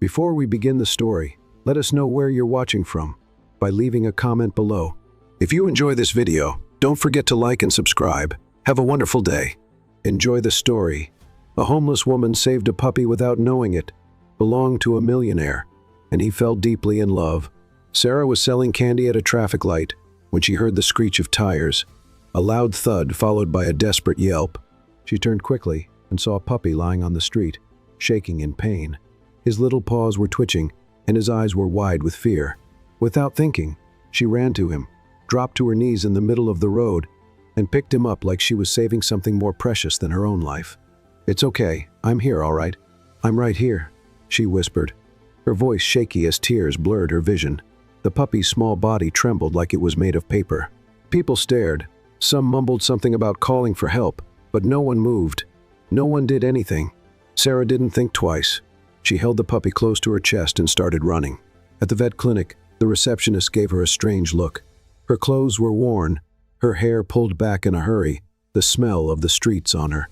Before we begin the story, let us know where you're watching from by leaving a comment below. If you enjoy this video, don't forget to like and subscribe. Have a wonderful day. Enjoy the story. A homeless woman saved a puppy without knowing it. Belonged to a millionaire, and he fell deeply in love. Sarah was selling candy at a traffic light when she heard the screech of tires. A loud thud followed by a desperate yelp. She turned quickly and saw a puppy lying on the street, shaking in pain. His little paws were twitching, and his eyes were wide with fear. Without thinking, she ran to him, dropped to her knees in the middle of the road, and picked him up like she was saving something more precious than her own life. "It's okay, I'm here, all right. I'm right here," she whispered, her voice shaky as tears blurred her vision. The puppy's small body trembled like it was made of paper. People stared. Some mumbled something about calling for help, but no one moved. No one did anything. Sarah didn't think twice. She held the puppy close to her chest and started running. At the vet clinic, the receptionist gave her a strange look. Her clothes were worn, her hair pulled back in a hurry, the smell of the streets on her.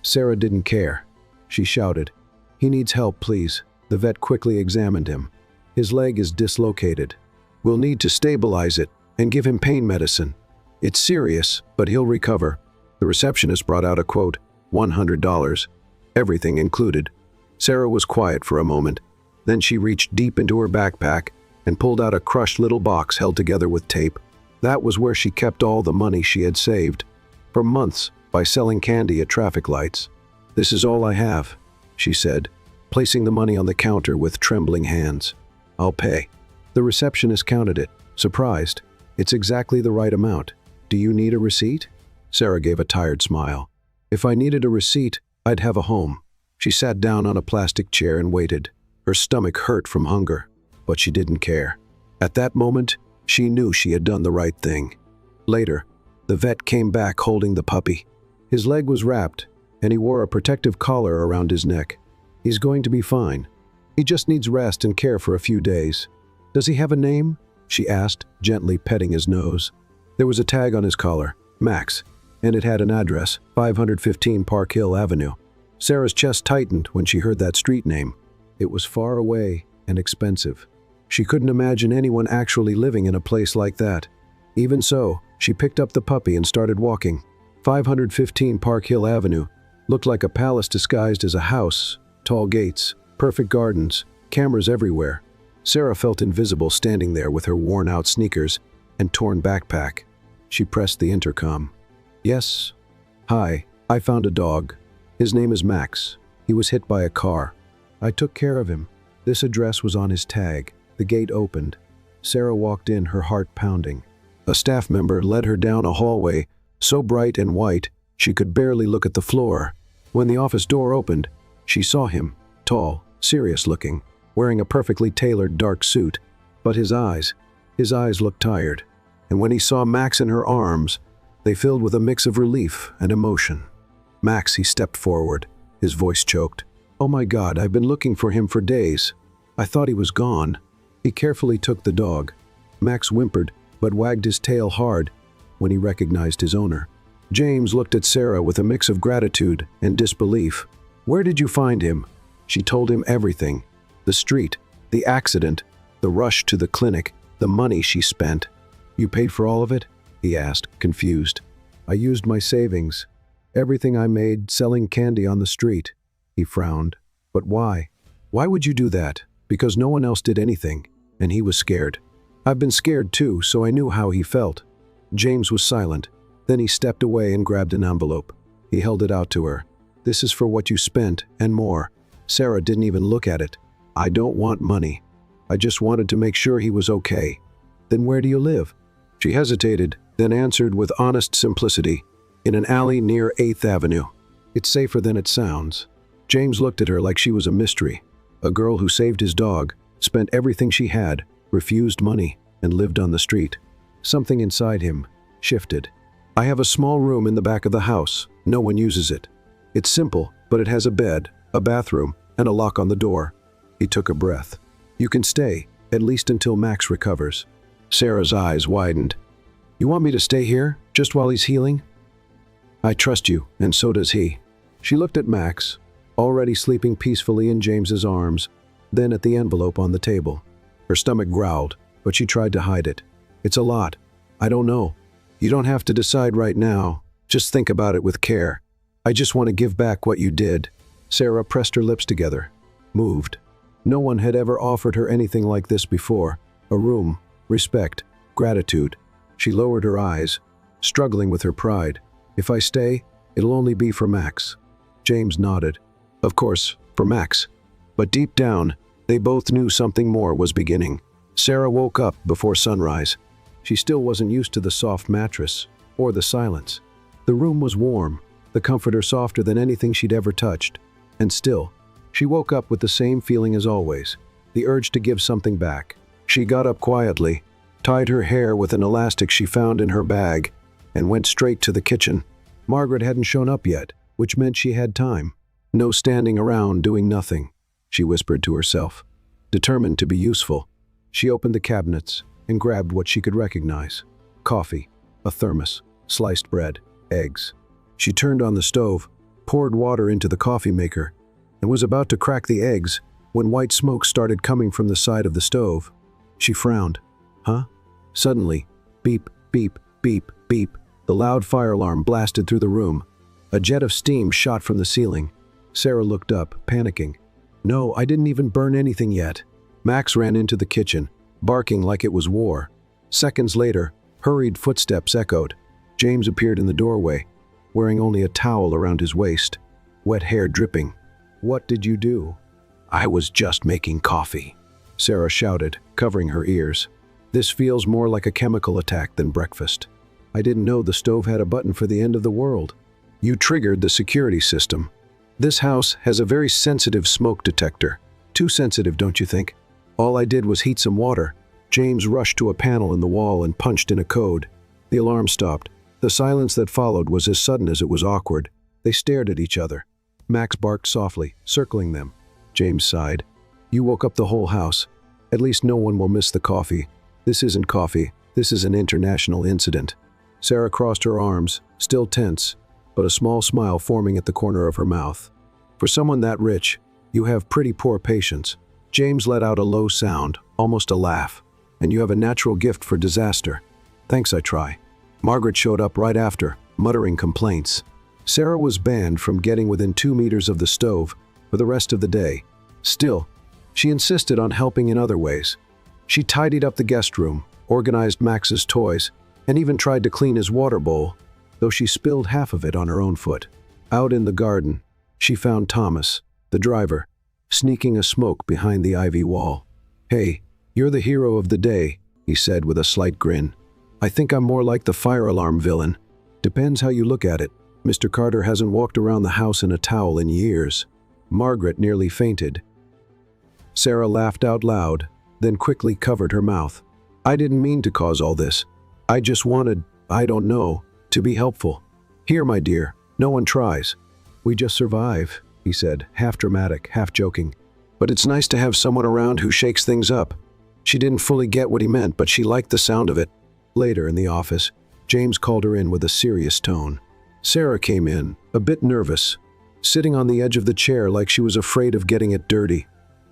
Sarah didn't care. She shouted, "He needs help, please." The vet quickly examined him. "His leg is dislocated. We'll need to stabilize it and give him pain medicine. It's serious, but he'll recover." The receptionist brought out a quote, $100, everything included. Sarah was quiet for a moment. Then she reached deep into her backpack and pulled out a crushed little box held together with tape. That was where she kept all the money she had saved for months by selling candy at traffic lights. "This is all I have," she said, placing the money on the counter with trembling hands. "I'll pay." The receptionist counted it, surprised. "It's exactly the right amount. Do you need a receipt?" Sarah gave a tired smile. "If I needed a receipt, I'd have a home." She sat down on a plastic chair and waited. Her stomach hurt from hunger, but she didn't care. At that moment, she knew she had done the right thing. Later, the vet came back holding the puppy. His leg was wrapped, and he wore a protective collar around his neck. "He's going to be fine. He just needs rest and care for a few days." "Does he have a name?" she asked, gently petting his nose. There was a tag on his collar, Max, and it had an address, 515 Park Hill Avenue. Sarah's chest tightened when she heard that street name. It was far away and expensive. She couldn't imagine anyone actually living in a place like that. Even so, she picked up the puppy and started walking. 515 Park Hill Avenue looked like a palace disguised as a house, tall gates, perfect gardens, cameras everywhere. Sarah felt invisible standing there with her worn-out sneakers and torn backpack. She pressed the intercom. "Yes. Hi, I found a dog. His name is Max. He was hit by a car. I took care of him." This address was on his tag. The gate opened. Sarah walked in, her heart pounding. A staff member led her down a hallway so bright and white she could barely look at the floor. When the office door opened, she saw him, tall, serious-looking, wearing a perfectly tailored dark suit. But his eyes looked tired. And when he saw Max in her arms, they filled with a mix of relief and emotion. "Max," he stepped forward, his voice choked. "Oh my God, I've been looking for him for days. I thought he was gone." He carefully took the dog. Max whimpered, but wagged his tail hard when he recognized his owner. James looked at Sarah with a mix of gratitude and disbelief. "Where did you find him?" She told him everything. The street, the accident, the rush to the clinic, the money she spent. "You paid for all of it?" he asked, confused. "I used my savings. Everything I made selling candy on the street." He frowned. "But why? Why would you do that?" "Because no one else did anything, and he was scared. I've been scared too, so I knew how he felt." James was silent. Then he stepped away and grabbed an envelope. He held it out to her. "This is for what you spent, and more." Sarah didn't even look at it. "I don't want money. I just wanted to make sure he was okay." "Then where do you live?" She hesitated, then answered with honest simplicity, "In an alley near 8th Avenue. It's safer than it sounds." James looked at her like she was a mystery. A girl who saved his dog, spent everything she had, refused money, and lived on the street. Something inside him shifted. "I have a small room in the back of the house. No one uses it. It's simple, but it has a bed, a bathroom, and a lock on the door." He took a breath. "You can stay, at least until Max recovers." Sarah's eyes widened. "You want me to stay here, just while he's healing?" "I trust you, and so does he." She looked at Max, already sleeping peacefully in James's arms. then at the envelope on the table. Her stomach growled, but she tried to hide it. "It's a lot. I don't know. You don't have to decide right now. Just think about it with care. I just want to give back what you did." Sarah pressed her lips together, moved. No one had ever offered her anything like this before. A room, respect, gratitude. She lowered her eyes, struggling with her pride. "If I stay, it'll only be for Max." James nodded. Of course, for Max. But deep down, they both knew something more was beginning. Sarah woke up before sunrise. She still wasn't used to the soft mattress or the silence. The room was warm, the comforter softer than anything she'd ever touched. And still, she woke up with the same feeling as always, the urge to give something back. She got up quietly, tied her hair with an elastic she found in her bag, and went straight to the kitchen. Margaret hadn't shown up yet, which meant she had time. No standing around doing nothing, she whispered to herself. Determined to be useful, she opened the cabinets and grabbed what she could recognize. Coffee, a thermos, sliced bread, eggs. She turned on the stove, poured water into the coffee maker, and was about to crack the eggs when white smoke started coming from the side of the stove. She frowned. Huh? Suddenly, beep, beep, beep, beep, the loud fire alarm blasted through the room. A jet of steam shot from the ceiling. Sarah looked up, panicking. "No, I didn't even burn anything yet." Max ran into the kitchen, barking like it was war. Seconds later, hurried footsteps echoed. James appeared in the doorway, wearing only a towel around his waist, wet hair dripping. "What did you do?" "I was just making coffee," Sarah shouted, covering her ears. "This feels more like a chemical attack than breakfast. I didn't know the stove had a button for the end of the world." "You triggered the security system. This house has a very sensitive smoke detector. Too sensitive, don't you think? All I did was heat some water." James rushed to a panel in the wall and punched in a code. The alarm stopped. The silence that followed was as sudden as it was awkward. They stared at each other. Max barked softly, circling them. James sighed. "You woke up the whole house. At least no one will miss the coffee. This isn't coffee. This is an international incident." Sarah crossed her arms, still tense, but a small smile forming at the corner of her mouth. "For someone that rich, you have pretty poor patience." James let out a low sound, almost a laugh. "And you have a natural gift for disaster." "Thanks, I try." Margaret showed up right after, muttering complaints. Sarah was banned from getting within 2 meters of the stove for the rest of the day. Still, she insisted on helping in other ways. She tidied up the guest room, organized Max's toys, and even tried to clean his water bowl, though she spilled half of it on her own foot. Out in the garden, she found Thomas, the driver, sneaking a smoke behind the ivy wall. "Hey, you're the hero of the day," he said with a slight grin. "I think I'm more like the fire alarm villain. Depends how you look at it. Mr. Carter hasn't walked around the house in a towel in years." Margaret nearly fainted. Sarah laughed out loud, then quickly covered her mouth. "I didn't mean to cause all this. I just wanted, I don't know, to be helpful. Here, my dear, no one tries. We just survive," he said, half dramatic, half joking. "But it's nice to have someone around who shakes things up." She didn't fully get what he meant, but she liked the sound of it. Later in the office, James called her in with a serious tone. Sarah came in, a bit nervous, sitting on the edge of the chair like she was afraid of getting it dirty.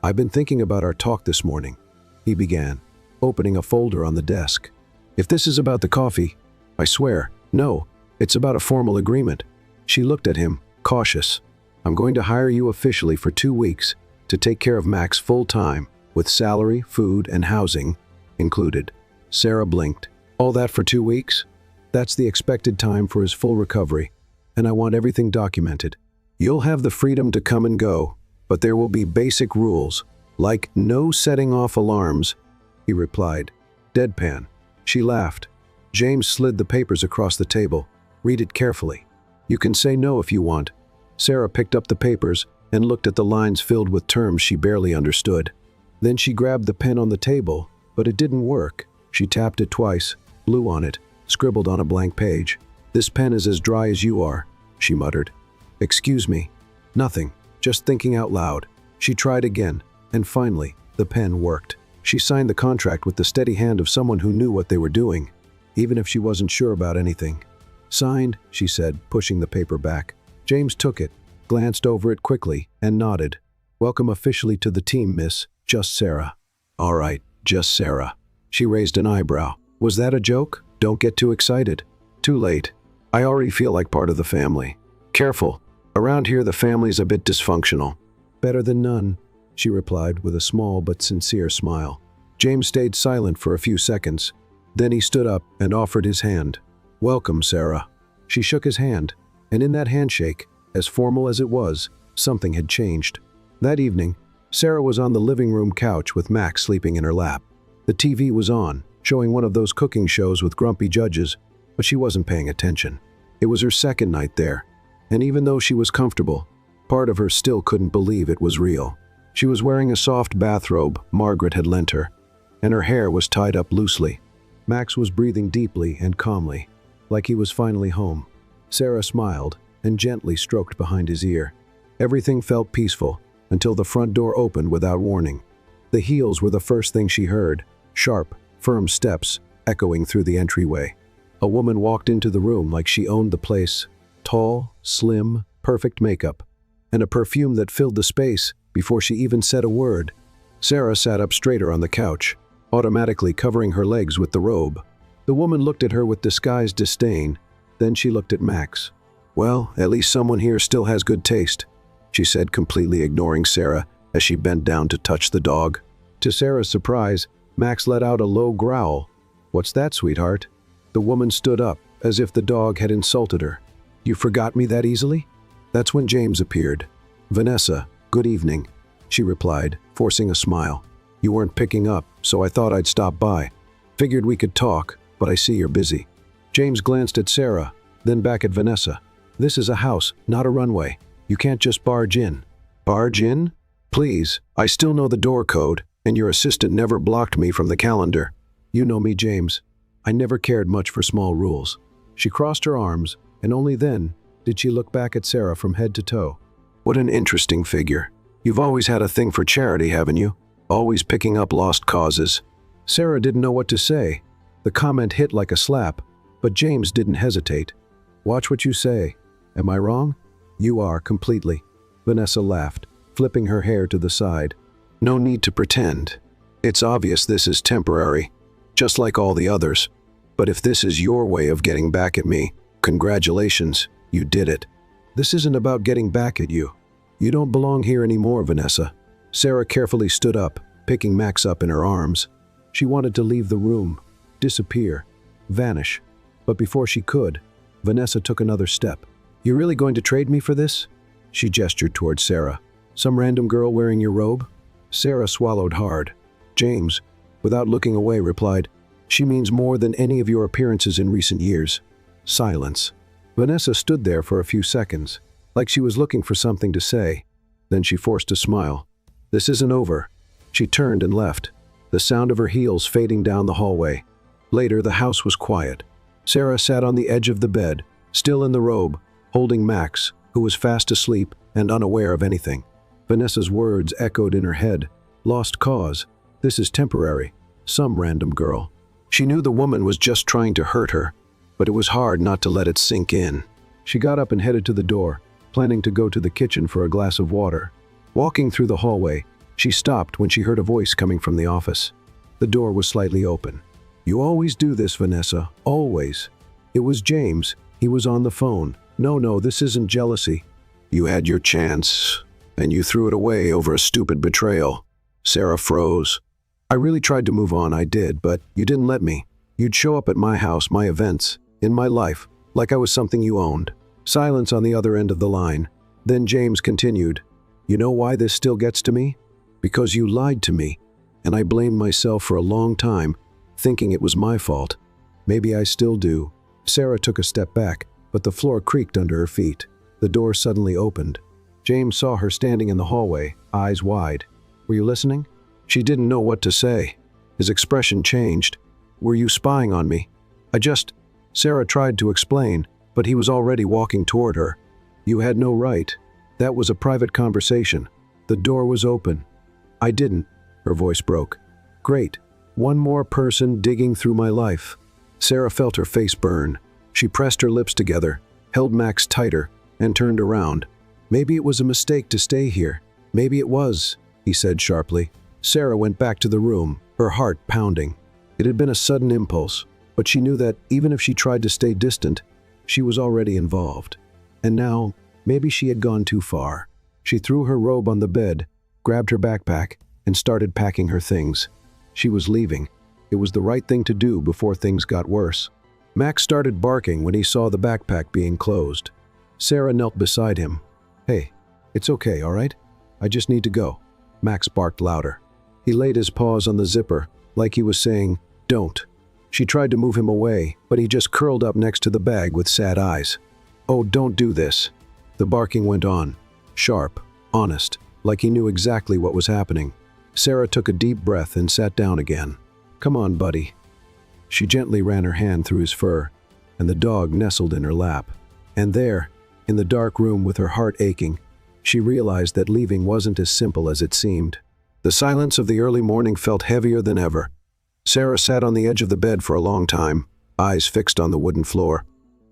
"I've been thinking about our talk this morning," he began, opening a folder on the desk. "If this is about the coffee, I swear, no, it's about a formal agreement." She looked at him, cautious. "I'm going to hire you officially for 2 weeks to take care of Max full-time, with salary, food, and housing included." Sarah blinked. "All that for 2 weeks? That's the expected time for his full recovery, and I want everything documented. You'll have the freedom to come and go, but there will be basic rules, like no setting off alarms," he replied, deadpan. She laughed. James slid the papers across the table. "Read it carefully. You can say no if you want." Sarah picked up the papers and looked at the lines filled with terms she barely understood. Then she grabbed the pen on the table, but it didn't work. She tapped it twice, blew on it, scribbled on a blank page. "This pen is as dry as you are," she muttered. "Excuse me." "Nothing, just thinking out loud." She tried again, and finally, the pen worked. She signed the contract with the steady hand of someone who knew what they were doing, even if she wasn't sure about anything. "Signed," she said, pushing the paper back. James took it, glanced over it quickly, and nodded. "Welcome officially to the team, miss. Just Sarah. All right, just Sarah. She raised an eyebrow. Was that a joke? Don't get too excited. Too late. I already feel like part of the family. Careful. Around here the family's a bit dysfunctional. Better than none, she replied with a small but sincere smile. James stayed silent for a few seconds. Then he stood up and offered his hand. Welcome, Sarah. She shook his hand, and in that handshake, as formal as it was, something had changed. That evening, Sarah was on the living room couch with Max sleeping in her lap. The TV was on, showing one of those cooking shows with grumpy judges, but she wasn't paying attention. It was her second night there, and even though she was comfortable, part of her still couldn't believe it was real. She was wearing a soft bathrobe Margaret had lent her, and her hair was tied up loosely. Max was breathing deeply and calmly, like he was finally home. Sarah smiled and gently stroked behind his ear. Everything felt peaceful until the front door opened without warning. The heels were the first thing she heard, sharp, firm steps echoing through the entryway. A woman walked into the room like she owned the place, tall, slim, perfect makeup, and a perfume that filled the space before she even said a word. Sarah sat up straighter on the couch, automatically covering her legs with the robe. The woman looked at her with disguised disdain, then she looked at Max. Well, at least someone here still has good taste, she said, completely ignoring Sarah as she bent down to touch the dog. To Sarah's surprise, Max let out a low growl. What's that, sweetheart? The woman stood up, as if the dog had insulted her. You forgot me that easily? That's when James appeared. Vanessa, good evening, she replied, forcing a smile. You weren't picking up, so I thought I'd stop by. Figured we could talk, but I see you're busy. James glanced at Sarah, then back at Vanessa. This is a house, not a runway. You can't just barge in. Barge in? Please, I still know the door code, and your assistant never blocked me from the calendar. You know me, James. I never cared much for small rules. She crossed her arms, and only then did she look back at Sarah from head to toe. What an interesting figure. You've always had a thing for charity, haven't you? Always picking up lost causes. Sarah didn't know what to say. The comment hit like a slap, but James didn't hesitate. Watch what you say. Am I wrong? You are, completely. Vanessa laughed, flipping her hair to the side. No need to pretend. It's obvious this is temporary, just like all the others. But if this is your way of getting back at me, congratulations, you did it. This isn't about getting back at you. You don't belong here anymore, Vanessa. Sarah carefully stood up, picking Max up in her arms. She wanted to leave the room, disappear, vanish. But before she could, Vanessa took another step. You really going to trade me for this? She gestured towards Sarah. Some random girl wearing your robe? Sarah swallowed hard. James, without looking away, replied, She means more than any of your appearances in recent years. Silence. Vanessa stood there for a few seconds, like she was looking for something to say. Then she forced a smile. This isn't over. She turned and left, the sound of her heels fading down the hallway. Later, the house was quiet. Sarah sat on the edge of the bed, still in the robe, holding Max, who was fast asleep and unaware of anything. Vanessa's words echoed in her head. Lost cause. This is temporary. Some random girl. She knew the woman was just trying to hurt her, but it was hard not to let it sink in. She got up and headed to the door, planning to go to the kitchen for a glass of water. Walking through the hallway, she stopped when she heard a voice coming from the office. The door was slightly open. You always do this, Vanessa. Always. It was James. He was on the phone. No, this isn't jealousy. You had your chance, and you threw it away over a stupid betrayal. Sarah froze. I really tried to move on, I did, but you didn't let me. You'd show up at my house, my events, in my life, like I was something you owned. Silence on the other end of the line. Then James continued, You know why this still gets to me? Because you lied to me, and I blamed myself for a long time, thinking it was my fault. Maybe I still do. Sarah took a step back, but the floor creaked under her feet. The door suddenly opened. James saw her standing in the hallway, eyes wide. Were you listening? She didn't know what to say. His expression changed. Were you spying on me? Sarah tried to explain, but he was already walking toward her. You had no right. That was a private conversation. The door was open. I didn't. Her voice broke. Great. One more person digging through my life. Sarah felt her face burn. She pressed her lips together, held Max tighter, and turned around. Maybe it was a mistake to stay here. Maybe it was, he said sharply. Sarah went back to the room, her heart pounding. It had been a sudden impulse, but she knew that even if she tried to stay distant, she was already involved. And now, maybe she had gone too far. She threw her robe on the bed, grabbed her backpack, and started packing her things. She was leaving. It was the right thing to do before things got worse. Max started barking when he saw the backpack being closed. Sarah knelt beside him. "Hey, it's okay, all right? I just need to go." Max barked louder. He laid his paws on the zipper, like he was saying, "Don't." She tried to move him away, but he just curled up next to the bag with sad eyes. "Oh, don't do this." The barking went on, sharp, honest, like he knew exactly what was happening. Sarah took a deep breath and sat down again. "Come on, buddy." She gently ran her hand through his fur, and the dog nestled in her lap. And there, in the dark room with her heart aching, she realized that leaving wasn't as simple as it seemed. The silence of the early morning felt heavier than ever. Sarah sat on the edge of the bed for a long time, eyes fixed on the wooden floor.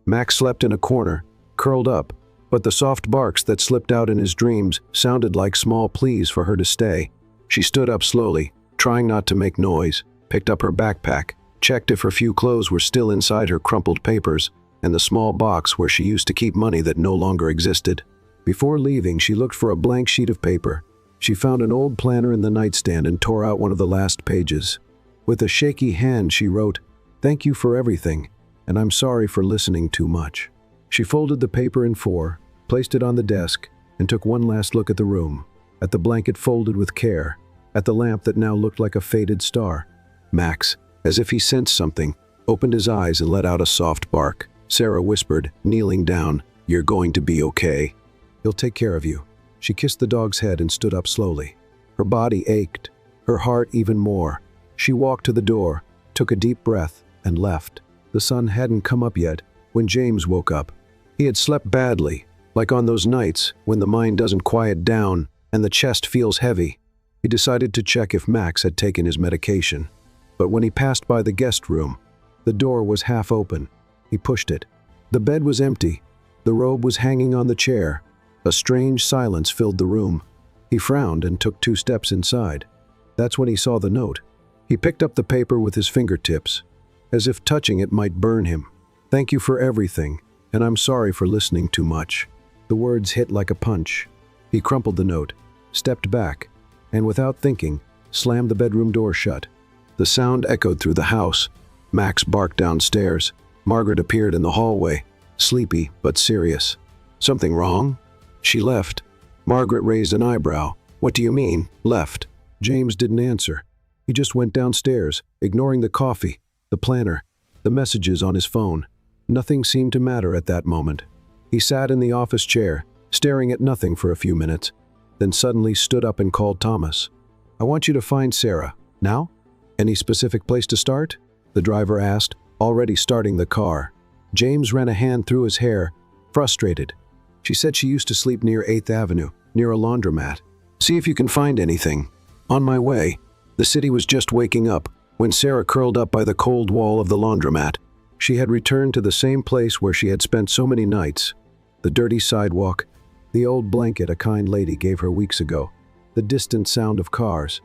Max slept in a corner, curled up, but the soft barks that slipped out in his dreams sounded like small pleas for her to stay. She stood up slowly, trying not to make noise, picked up her backpack, checked if her few clothes were still inside her crumpled papers, and the small box where she used to keep money that no longer existed. Before leaving, she looked for a blank sheet of paper. She found an old planner in the nightstand and tore out one of the last pages. With a shaky hand, she wrote, "Thank you for everything, and I'm sorry for listening too much." She folded the paper in four, placed it on the desk, and took one last look at the room, at the blanket folded with care, at the lamp that now looked like a faded star. Max, as if he sensed something, opened his eyes and let out a soft bark. Sarah whispered, kneeling down, "You're going to be okay. He'll take care of you." She kissed the dog's head and stood up slowly. Her body ached, her heart even more. She walked to the door, took a deep breath, and left. The sun hadn't come up yet when James woke up. He had slept badly, like on those nights when the mind doesn't quiet down and the chest feels heavy. He decided to check if Max had taken his medication. But when he passed by the guest room, the door was half open. He pushed it. The bed was empty. The robe was hanging on the chair. A strange silence filled the room. He frowned and took 2 steps inside. That's when he saw the note. He picked up the paper with his fingertips, as if touching it might burn him. "Thank you for everything, and I'm sorry for listening too much." The words hit like a punch. He crumpled the note, stepped back, and without thinking, slammed the bedroom door shut. The sound echoed through the house. Max barked downstairs. Margaret appeared in the hallway, sleepy but serious. "Something wrong?" She left. Margaret raised an eyebrow. "What do you mean, left?" James didn't answer. He just went downstairs, ignoring the coffee, the planner, the messages on his phone. Nothing seemed to matter at that moment. He sat in the office chair, staring at nothing for a few minutes, then suddenly stood up and called Thomas. "I want you to find Sarah. Now? Any specific place to start?" the driver asked, already starting the car. James ran a hand through his hair, frustrated. "She said she used to sleep near 8th Avenue, near a laundromat. See if you can find anything." On my way. The city was just waking up when Sarah curled up by the cold wall of the laundromat. She had returned to the same place where she had spent so many nights. The dirty sidewalk, the old blanket a kind lady gave her weeks ago, the distant sound of cars.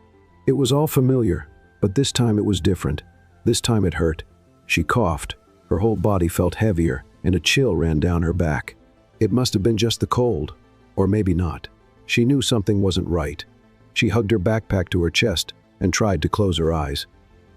It was all familiar, but this time it was different. This time it hurt. She coughed. Her whole body felt heavier, and a chill ran down her back. It must have been just the cold, or maybe not. She knew something wasn't right. She hugged her backpack to her chest and tried to close her eyes.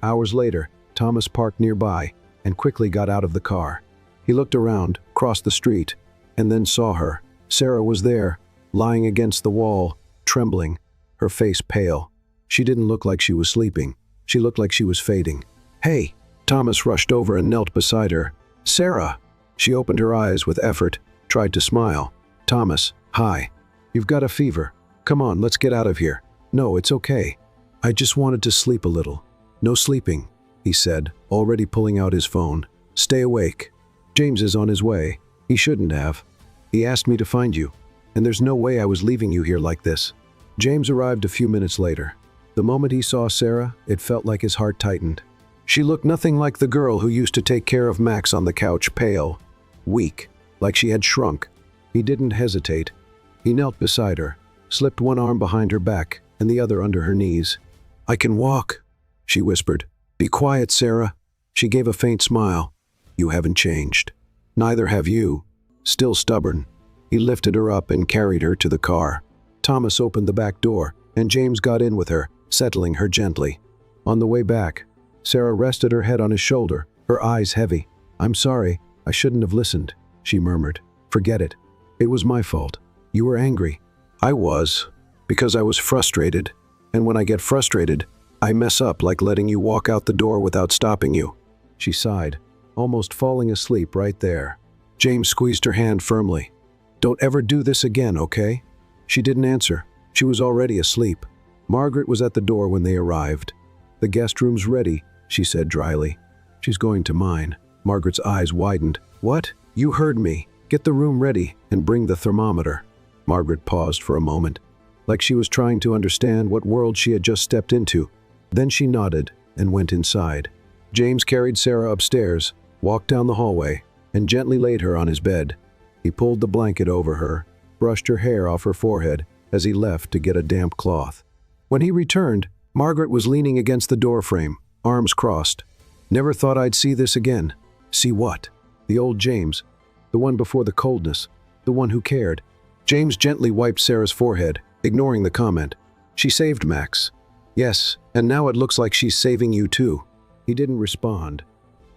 Hours later, Thomas parked nearby and quickly got out of the car. He looked around, crossed the street, and then saw her. Sarah was there, lying against the wall, trembling, her face pale. She didn't look like she was sleeping. She looked like she was fading. "Hey!" Thomas rushed over and knelt beside her. "Sarah!" She opened her eyes with effort, tried to smile. "Thomas, hi. You've got a fever. Come on, let's get out of here." "No, it's okay. I just wanted to sleep a little." "No sleeping," he said, already pulling out his phone. "Stay awake. James is on his way. He shouldn't have. He asked me to find you, and there's no way I was leaving you here like this." James arrived a few minutes later. The moment he saw Sarah, it felt like his heart tightened. She looked nothing like the girl who used to take care of Max on the couch, pale, weak, like she had shrunk. He didn't hesitate. He knelt beside her, slipped one arm behind her back and the other under her knees. I can walk, she whispered. Be quiet, Sarah. She gave a faint smile. You haven't changed. Neither have you. Still stubborn. He lifted her up and carried her to the car. Thomas opened the back door, and James got in with her, settling her gently. On the way back, Sarah rested her head on his shoulder, her eyes heavy. I'm sorry, I shouldn't have listened, she murmured. Forget it. It was my fault. You were angry. I was, because I was frustrated. And when I get frustrated, I mess up, like letting you walk out the door without stopping you. She sighed, almost falling asleep right there. James squeezed her hand firmly. Don't ever do this again, okay? She didn't answer. She was already asleep. Margaret was at the door when they arrived. The guest room's ready, she said dryly. She's going to mine. Margaret's eyes widened. What? You heard me. Get the room ready and bring the thermometer. Margaret paused for a moment, like she was trying to understand what world she had just stepped into. Then she nodded and went inside. James carried Sarah upstairs, walked down the hallway, and gently laid her on his bed. He pulled the blanket over her, brushed her hair off her forehead as he left to get a damp cloth. When he returned, Margaret was leaning against the doorframe, arms crossed. Never thought I'd see this again. See what? The old James. The one before the coldness. The one who cared. James gently wiped Sarah's forehead, ignoring the comment. She saved Max. Yes, and now it looks like she's saving you too. He didn't respond.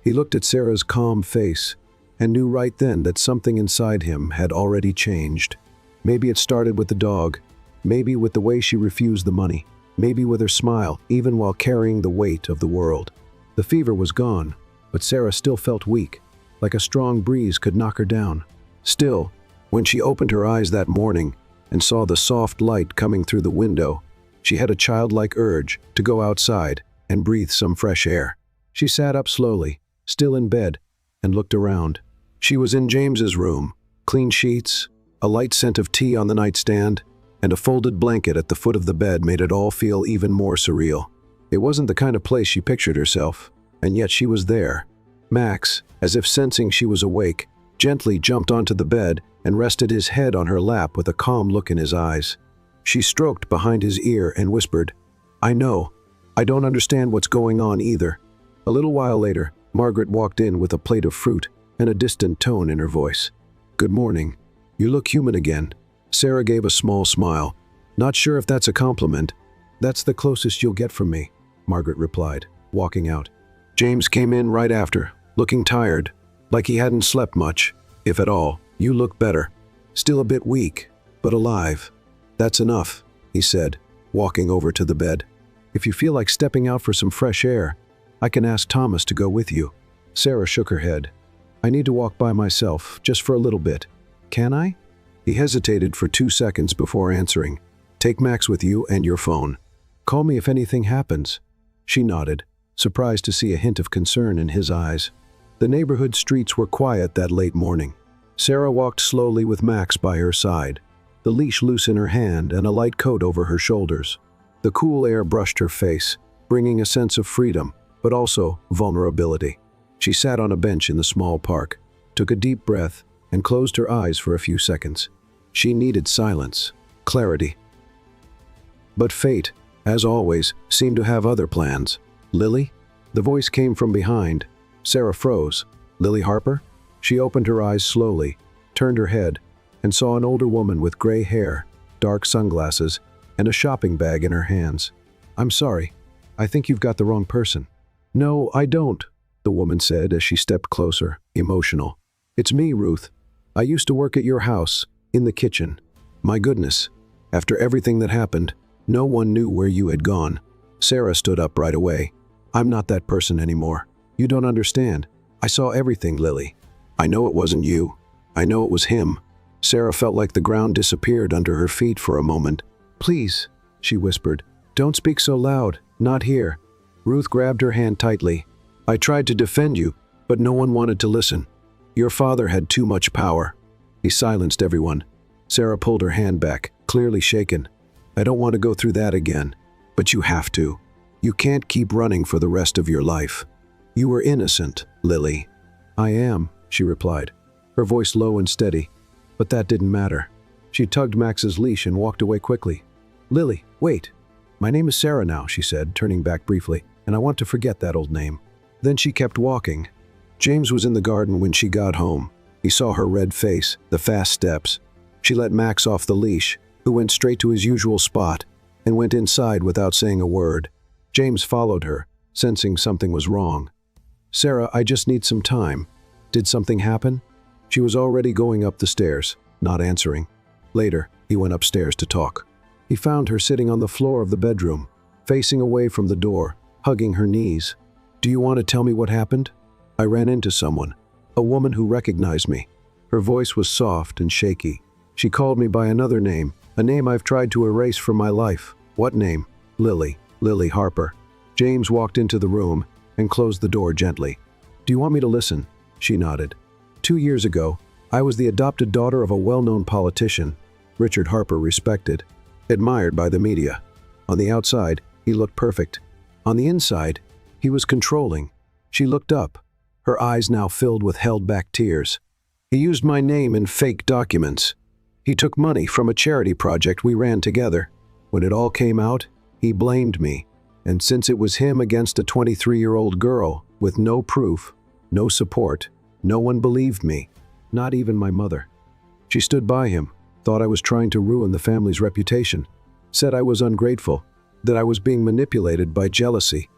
He looked at Sarah's calm face and knew right then that something inside him had already changed. Maybe it started with the dog. Maybe with the way she refused the money. Maybe with her smile, even while carrying the weight of the world. The fever was gone, but Sarah still felt weak, like a strong breeze could knock her down. Still, when she opened her eyes that morning and saw the soft light coming through the window, she had a childlike urge to go outside and breathe some fresh air. She sat up slowly, still in bed, and looked around. She was in James's room, clean sheets, a light scent of tea on the nightstand, and a folded blanket at the foot of the bed made it all feel even more surreal. It wasn't the kind of place she pictured herself, and yet she was there. Max, as if sensing she was awake, gently jumped onto the bed and rested his head on her lap with a calm look in his eyes. She stroked behind his ear and whispered, I know. I don't understand what's going on either. A little while later, Margaret walked in with a plate of fruit and a distant tone in her voice. Good morning. You look human again. Sarah gave a small smile. Not sure if that's a compliment. That's the closest you'll get from me, Margaret replied, walking out. James came in right after, looking tired, like he hadn't slept much, if at all. You look better. Still a bit weak, but alive. That's enough, he said, walking over to the bed. If you feel like stepping out for some fresh air, I can ask Thomas to go with you. Sarah shook her head. I need to walk by myself, just for a little bit. Can I? He hesitated for 2 seconds before answering. Take Max with you and your phone. Call me if anything happens. She nodded, surprised to see a hint of concern in his eyes. The neighborhood streets were quiet that late morning. Sarah walked slowly with Max by her side, the leash loose in her hand and a light coat over her shoulders. The cool air brushed her face, bringing a sense of freedom, but also vulnerability. She sat on a bench in the small park, took a deep breath, and closed her eyes for a few seconds. She needed silence, clarity. But fate, as always, seemed to have other plans. Lily? The voice came from behind. Sarah froze. Lily Harper? She opened her eyes slowly, turned her head, and saw an older woman with gray hair, dark sunglasses, and a shopping bag in her hands. I'm sorry. I think you've got the wrong person. No, I don't, the woman said as she stepped closer, emotional. It's me, Ruth. I used to work at your house, in the kitchen. My goodness, after everything that happened, no one knew where you had gone. Sarah stood up right away. I'm not that person anymore. You don't understand. I saw everything, Lily. I know it wasn't you. I know it was him. Sarah felt like the ground disappeared under her feet for a moment. Please, she whispered. Don't speak so loud. Not here. Ruth grabbed her hand tightly. I tried to defend you, but no one wanted to listen. Your father had too much power. He silenced everyone. Sarah pulled her hand back, clearly shaken. I don't want to go through that again, but you have to. You can't keep running for the rest of your life. You were innocent, Lily. I am, she replied, her voice low and steady. But that didn't matter. She tugged Max's leash and walked away quickly. Lily, wait. "My name is Sarah now," she said, turning back briefly, "and I want to forget that old name." Then she kept walking. James was in the garden when she got home. He saw her red face, the fast steps. She let Max off the leash, who went straight to his usual spot, and went inside without saying a word. James followed her, sensing something was wrong. "Sarah, I just need some time. Did something happen?" She was already going up the stairs, not answering. Later, he went upstairs to talk. He found her sitting on the floor of the bedroom, facing away from the door, hugging her knees. "Do you want to tell me what happened? I ran into someone, a woman who recognized me." Her voice was soft and shaky. "She called me by another name, a name I've tried to erase from my life." "What name?" "Lily. Lily Harper." James walked into the room and closed the door gently. "Do you want me to listen?" She nodded. 2 years ago, I was the adopted daughter of a well-known politician, Richard Harper, respected, admired by the media. On the outside, he looked perfect. On the inside, he was controlling. She looked up, her eyes now filled with held-back tears. "He used my name in fake documents. He took money from a charity project we ran together. When it all came out, he blamed me. And since it was him against a 23-year-old girl with no proof, no support, no one believed me, not even my mother. She stood by him, thought I was trying to ruin the family's reputation, said I was ungrateful, that I was being manipulated by jealousy."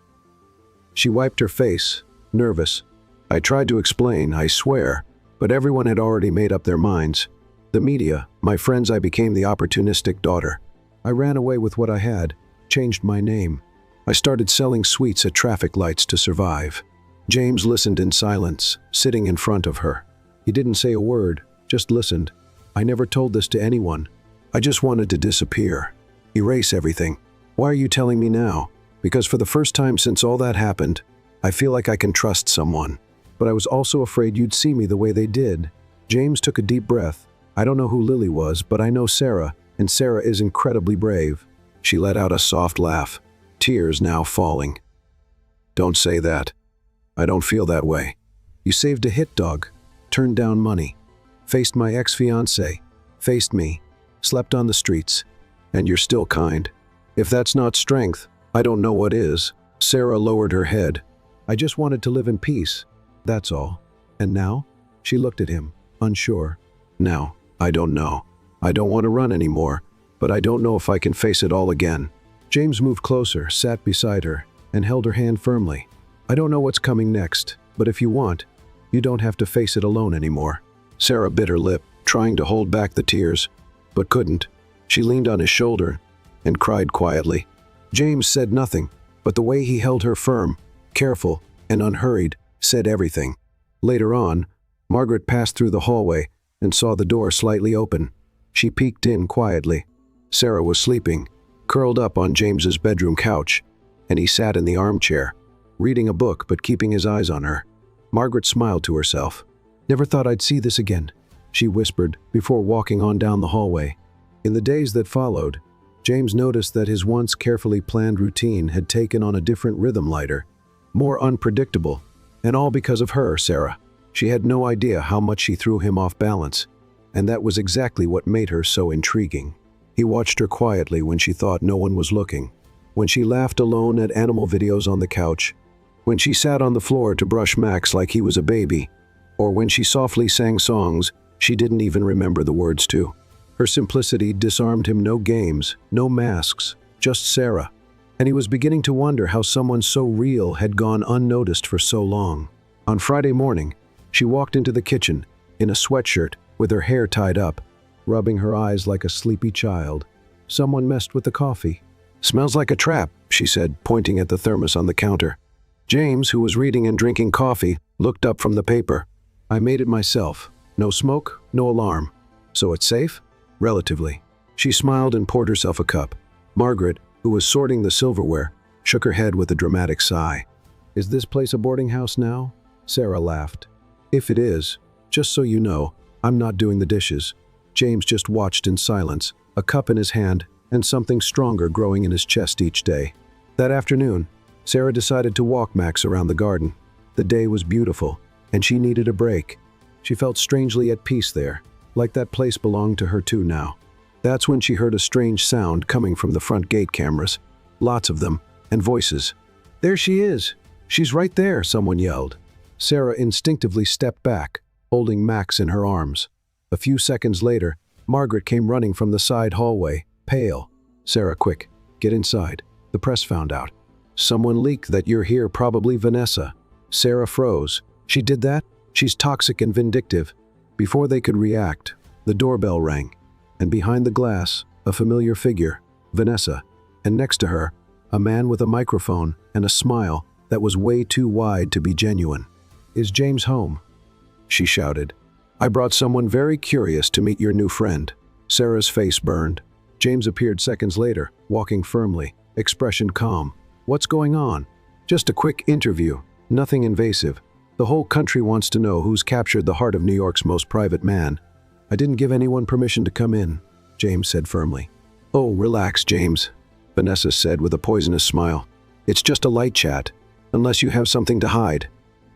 She wiped her face, nervous. "I tried to explain, I swear, but everyone had already made up their minds. The media, my friends, I became the opportunistic daughter. I ran away with what I had, changed my name. I started selling sweets at traffic lights to survive." James listened in silence, sitting in front of her. He didn't say a word, just listened. "I never told this to anyone. I just wanted to disappear. Erase everything. Why are you telling me now? Because for the first time since all that happened, I feel like I can trust someone. But I was also afraid you'd see me the way they did." James took a deep breath. "I don't know who Lily was, but I know Sarah, and Sarah is incredibly brave." She let out a soft laugh, tears now falling. "Don't say that. I don't feel that way. You saved a hit dog, turned down money, faced my ex-fiancé, faced me, slept on the streets, and you're still kind. If that's not strength, I don't know what is." Sarah lowered her head. "I just wanted to live in peace, that's all. And now?" She looked at him, unsure. "Now, I don't know. I don't want to run anymore, but I don't know if I can face it all again." James moved closer, sat beside her, and held her hand firmly. "I don't know what's coming next, but if you want, you don't have to face it alone anymore." Sarah bit her lip, trying to hold back the tears, but couldn't. She leaned on his shoulder and cried quietly. James said nothing, but the way he held her firm, careful, and unhurried said everything. Later on, Margaret passed through the hallway and saw the door slightly open. She peeked in quietly. Sarah was sleeping, curled up on James's bedroom couch, and he sat in the armchair, reading a book but keeping his eyes on her. Margaret smiled to herself. "Never thought I'd see this again," she whispered before walking on down the hallway. In the days that followed, James noticed that his once carefully planned routine had taken on a different rhythm, lighter, more unpredictable, and all because of her, Sarah. She had no idea how much she threw him off balance, and that was exactly what made her so intriguing. He watched her quietly when she thought no one was looking, when she laughed alone at animal videos on the couch, when she sat on the floor to brush Max like he was a baby, or when she softly sang songs she didn't even remember the words to. Her simplicity disarmed him. No games, no masks, just Sarah. And he was beginning to wonder how someone so real had gone unnoticed for so long. On Friday morning, she walked into the kitchen, in a sweatshirt, with her hair tied up, rubbing her eyes like a sleepy child. Someone messed with the coffee. "Smells like a trap," she said, pointing at the thermos on the counter. James, who was reading and drinking coffee, looked up from the paper. "I made it myself. No smoke, no alarm. So it's safe?" "Relatively." She smiled and poured herself a cup. Margaret, who was sorting the silverware, shook her head with a dramatic sigh. "Is this place a boarding house now?" Sarah laughed. "If it is, just so you know, I'm not doing the dishes." James just watched in silence, a cup in his hand and something stronger growing in his chest each day. That afternoon, Sarah decided to walk Max around the garden. The day was beautiful, and she needed a break. She felt strangely at peace there, like that place belonged to her too now. That's when she heard a strange sound coming from the front gate cameras. lots of them, and voices. "There she is! She's right there!" someone yelled. Sarah instinctively stepped back, holding Max in her arms. A few seconds later, Margaret came running from the side hallway, pale. "Sarah, quick, get inside. The press found out. Someone leaked that you're here, probably Vanessa." Sarah froze. "She did that? She's toxic and vindictive." Before they could react, the doorbell rang, and behind the glass, a familiar figure, Vanessa, and next to her, a man with a microphone and a smile that was way too wide to be genuine. "Is James home?" she shouted. "I brought someone very curious to meet your new friend." Sarah's face burned. James appeared seconds later, walking firmly, expression calm. "What's going on?" "Just a quick interview, nothing invasive. The whole country wants to know who's captured the heart of New York's most private man." "I didn't give anyone permission to come in," James said firmly. "Oh, relax, James," Vanessa said with a poisonous smile. "It's just a light chat, unless you have something to hide."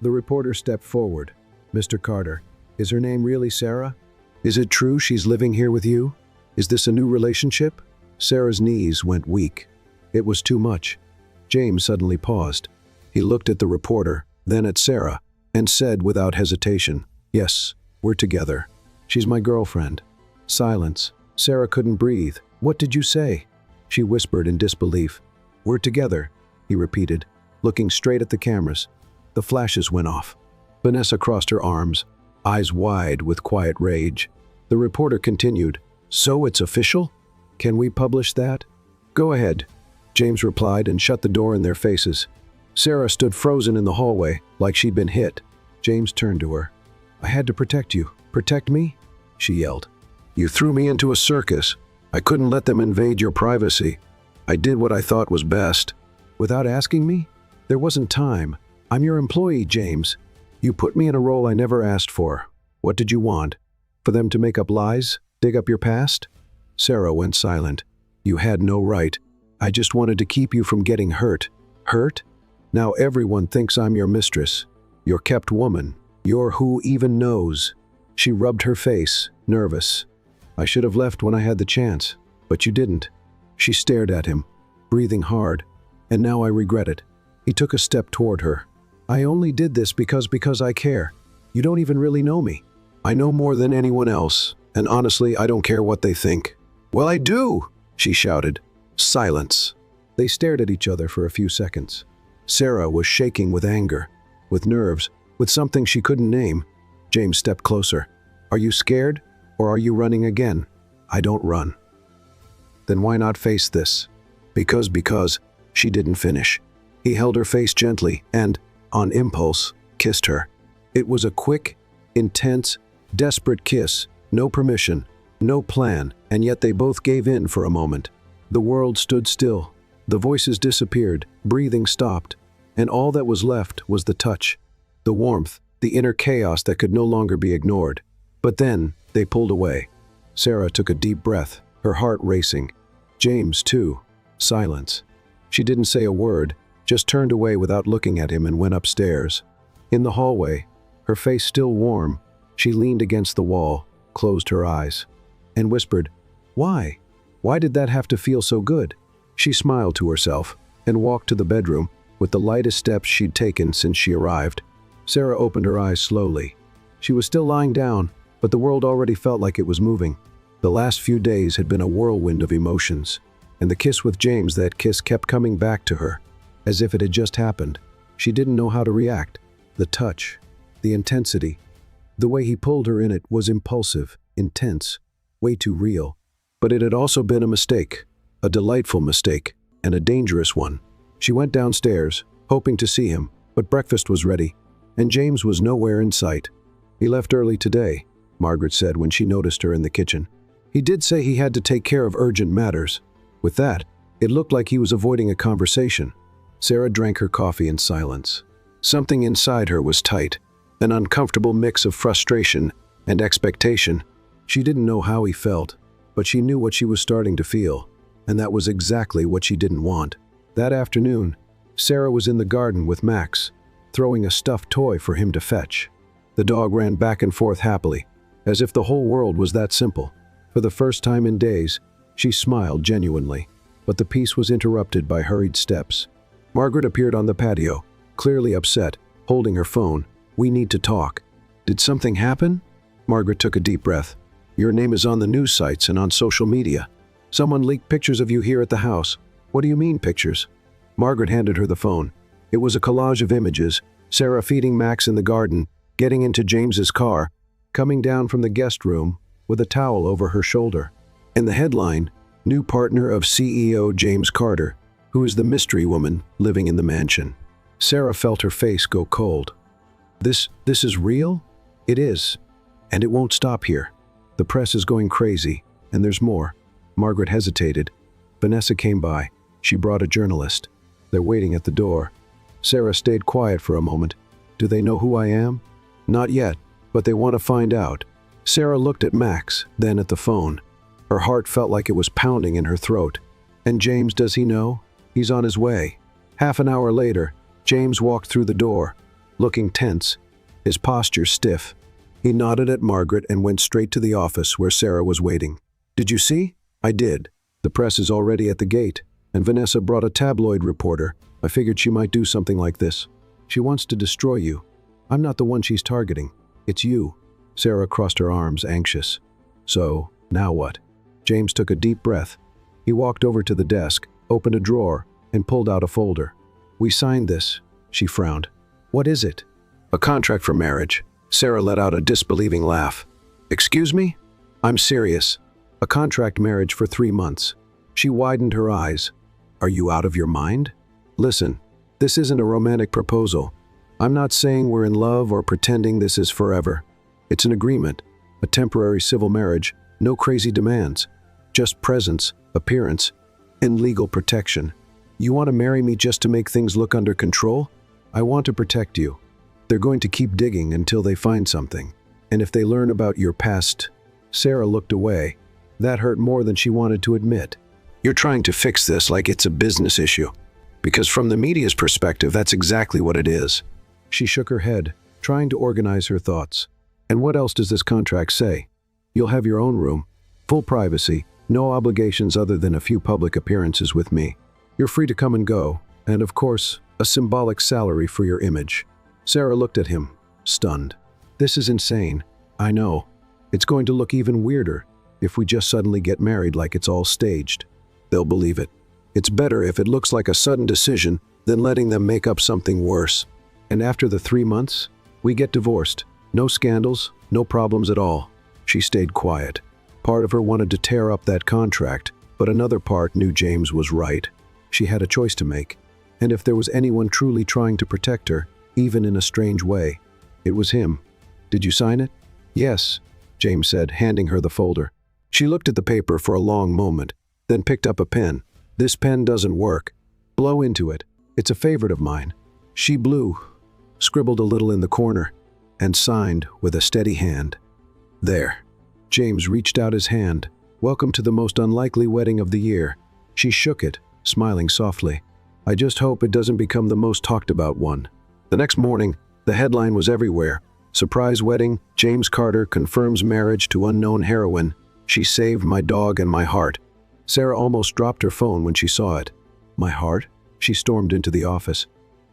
The reporter stepped forward. "Mr. Carter, is her name really Sarah? Is it true she's living here with you? Is this a new relationship?" Sarah's knees went weak. It was too much. James suddenly paused. He looked at the reporter, then at Sarah, and said without hesitation, "Yes, we're together. She's my girlfriend." Silence. Sarah couldn't breathe. "What did you say?" She whispered in disbelief. "We're together," he repeated, looking straight at the cameras. The flashes went off. Vanessa crossed her arms, eyes wide with quiet rage. The reporter continued, "So it's official? Can we publish that?" "Go ahead," James replied and shut the door in their faces. Sarah stood frozen in the hallway, like she'd been hit. James turned to her. "I had to protect you. Protect me?" she yelled. "You threw me into a circus. I couldn't let them invade your privacy. I did what I thought was best." "Without asking me? There wasn't time. I'm your employee, James. You put me in a role I never asked for. What did you want? For them to make up lies? Dig up your past?" Sarah went silent. "You had no right. I just wanted to keep you from getting hurt." "Hurt? Now everyone thinks I'm your mistress. Your kept woman. You're who even knows." She rubbed her face, nervous. "I should have left when I had the chance, but you didn't." She stared at him, breathing hard. "And now I regret it." He took a step toward her. "I only did this because I care. You don't even really know me." "I know more than anyone else, and honestly, I don't care what they think." "Well, I do," she shouted. Silence. They stared at each other for a few seconds. Sarah was shaking with anger, with nerves, with something she couldn't name. James stepped closer. "Are you scared, or are you running again?" "I don't run." "Then why not face this?" Because, she didn't finish. He held her face gently and, on impulse, kissed her. It was a quick, intense, desperate kiss, no permission, no plan, and yet they both gave in for a moment. The world stood still. The voices disappeared, breathing stopped, and all that was left was the touch, the warmth, the inner chaos that could no longer be ignored. But then, they pulled away. Sarah took a deep breath, her heart racing. James, too. Silence. She didn't say a word, just turned away without looking at him and went upstairs. In the hallway, her face still warm, she leaned against the wall, closed her eyes, and whispered, "Why? Why did that have to feel so good?" She smiled to herself and walked to the bedroom with the lightest steps she'd taken since she arrived. Sarah opened her eyes slowly. She was still lying down, but the world already felt like it was moving. The last few days had been a whirlwind of emotions, and the kiss with James, that kiss kept coming back to her, as if it had just happened. She didn't know how to react. The touch, the intensity, the way he pulled her in it was impulsive, intense, way too real. But it had also been a mistake, a delightful mistake, and a dangerous one. She went downstairs, hoping to see him, but breakfast was ready, and James was nowhere in sight. "He left early today," Margaret said when she noticed her in the kitchen. "He did say he had to take care of urgent matters." With that, it looked like he was avoiding a conversation. Sarah drank her coffee in silence. Something inside her was tight, an uncomfortable mix of frustration and expectation. She didn't know how he felt, but she knew what she was starting to feel, and that was exactly what she didn't want. That afternoon, Sarah was in the garden with Max, throwing a stuffed toy for him to fetch. The dog ran back and forth happily, as if the whole world was that simple. For the first time in days, she smiled genuinely. but the peace was interrupted by hurried steps. Margaret appeared on the patio, clearly upset, holding her phone. "We need to talk." "Did something happen?" Margaret took a deep breath. "Your name is on the news sites and on social media. Someone leaked pictures of you here at the house." "What do you mean, pictures?" Margaret handed her the phone. It was a collage of images: Sarah feeding Max in the garden, getting into James's car, coming down from the guest room with a towel over her shoulder. In the headline, "New partner of CEO James Carter, who is the mystery woman living in the mansion." Sarah felt her face go cold. This is real?" "It is. And it won't stop here. The press is going crazy, and there's more." Margaret hesitated. Vanessa came by. She brought a journalist. "They're waiting at the door." Sarah stayed quiet for a moment. "Do they know who I am?" "Not yet, but they want to find out." Sarah looked at Max, then at the phone. Her heart felt like it was pounding in her throat. "And James, does he know?" "He's on his way." Half an hour later, James walked through the door, looking tense, his posture stiff. He nodded at Margaret and went straight to the office where Sarah was waiting. "Did you see?" "I did. The press is already at the gate, and Vanessa brought a tabloid reporter. I figured she might do something like this. She wants to destroy you. I'm not the one she's targeting. It's you." Sarah crossed her arms, anxious. "So, now what?" James took a deep breath. He walked over to the desk, opened a drawer, and pulled out a folder. "We signed this." She frowned. "What is it?" "A contract for marriage." Sarah let out a disbelieving laugh. "Excuse me?" "I'm serious. A contract marriage for 3 months." She widened her eyes. "Are you out of your mind?" "Listen, this isn't a romantic proposal. I'm not saying we're in love or pretending this is forever. It's an agreement, a temporary civil marriage, no crazy demands, just presence, appearance, and legal protection. You want to marry me just to make things look under control? I want to protect you. They're going to keep digging until they find something. And if they learn about your past..." Sarah looked away. That hurt more than she wanted to admit. "You're trying to fix this like it's a business issue. Because from the media's perspective, that's exactly what it is." She shook her head, trying to organize her thoughts. "And what else does this contract say? You'll have your own room, full privacy, no obligations other than a few public appearances with me. You're free to come and go, and of course, a symbolic salary for your image." Sarah looked at him, stunned. "This is insane. I know. It's going to look even weirder if we just suddenly get married like it's all staged. They'll believe it. It's better if it looks like a sudden decision than letting them make up something worse. And after the 3 months, we get divorced. No scandals, no problems at all." She stayed quiet. Part of her wanted to tear up that contract, but another part knew James was right. She had a choice to make. And if there was anyone truly trying to protect her, even in a strange way, it was him. "Did you sign it?" "Yes," James said, handing her the folder. She looked at the paper for a long moment, then picked up a pen. "This pen doesn't work. Blow into it. It's a favorite of mine." She blew, scribbled a little in the corner, and signed with a steady hand. "There." James reached out his hand. "Welcome to the most unlikely wedding of the year." She shook it, smiling softly. "I just hope it doesn't become the most talked about one." The next morning, the headline was everywhere. "Surprise wedding, James Carter confirms marriage to unknown heroine. She saved my dog and my heart." Sarah almost dropped her phone when she saw it. "My heart?" She stormed into the office.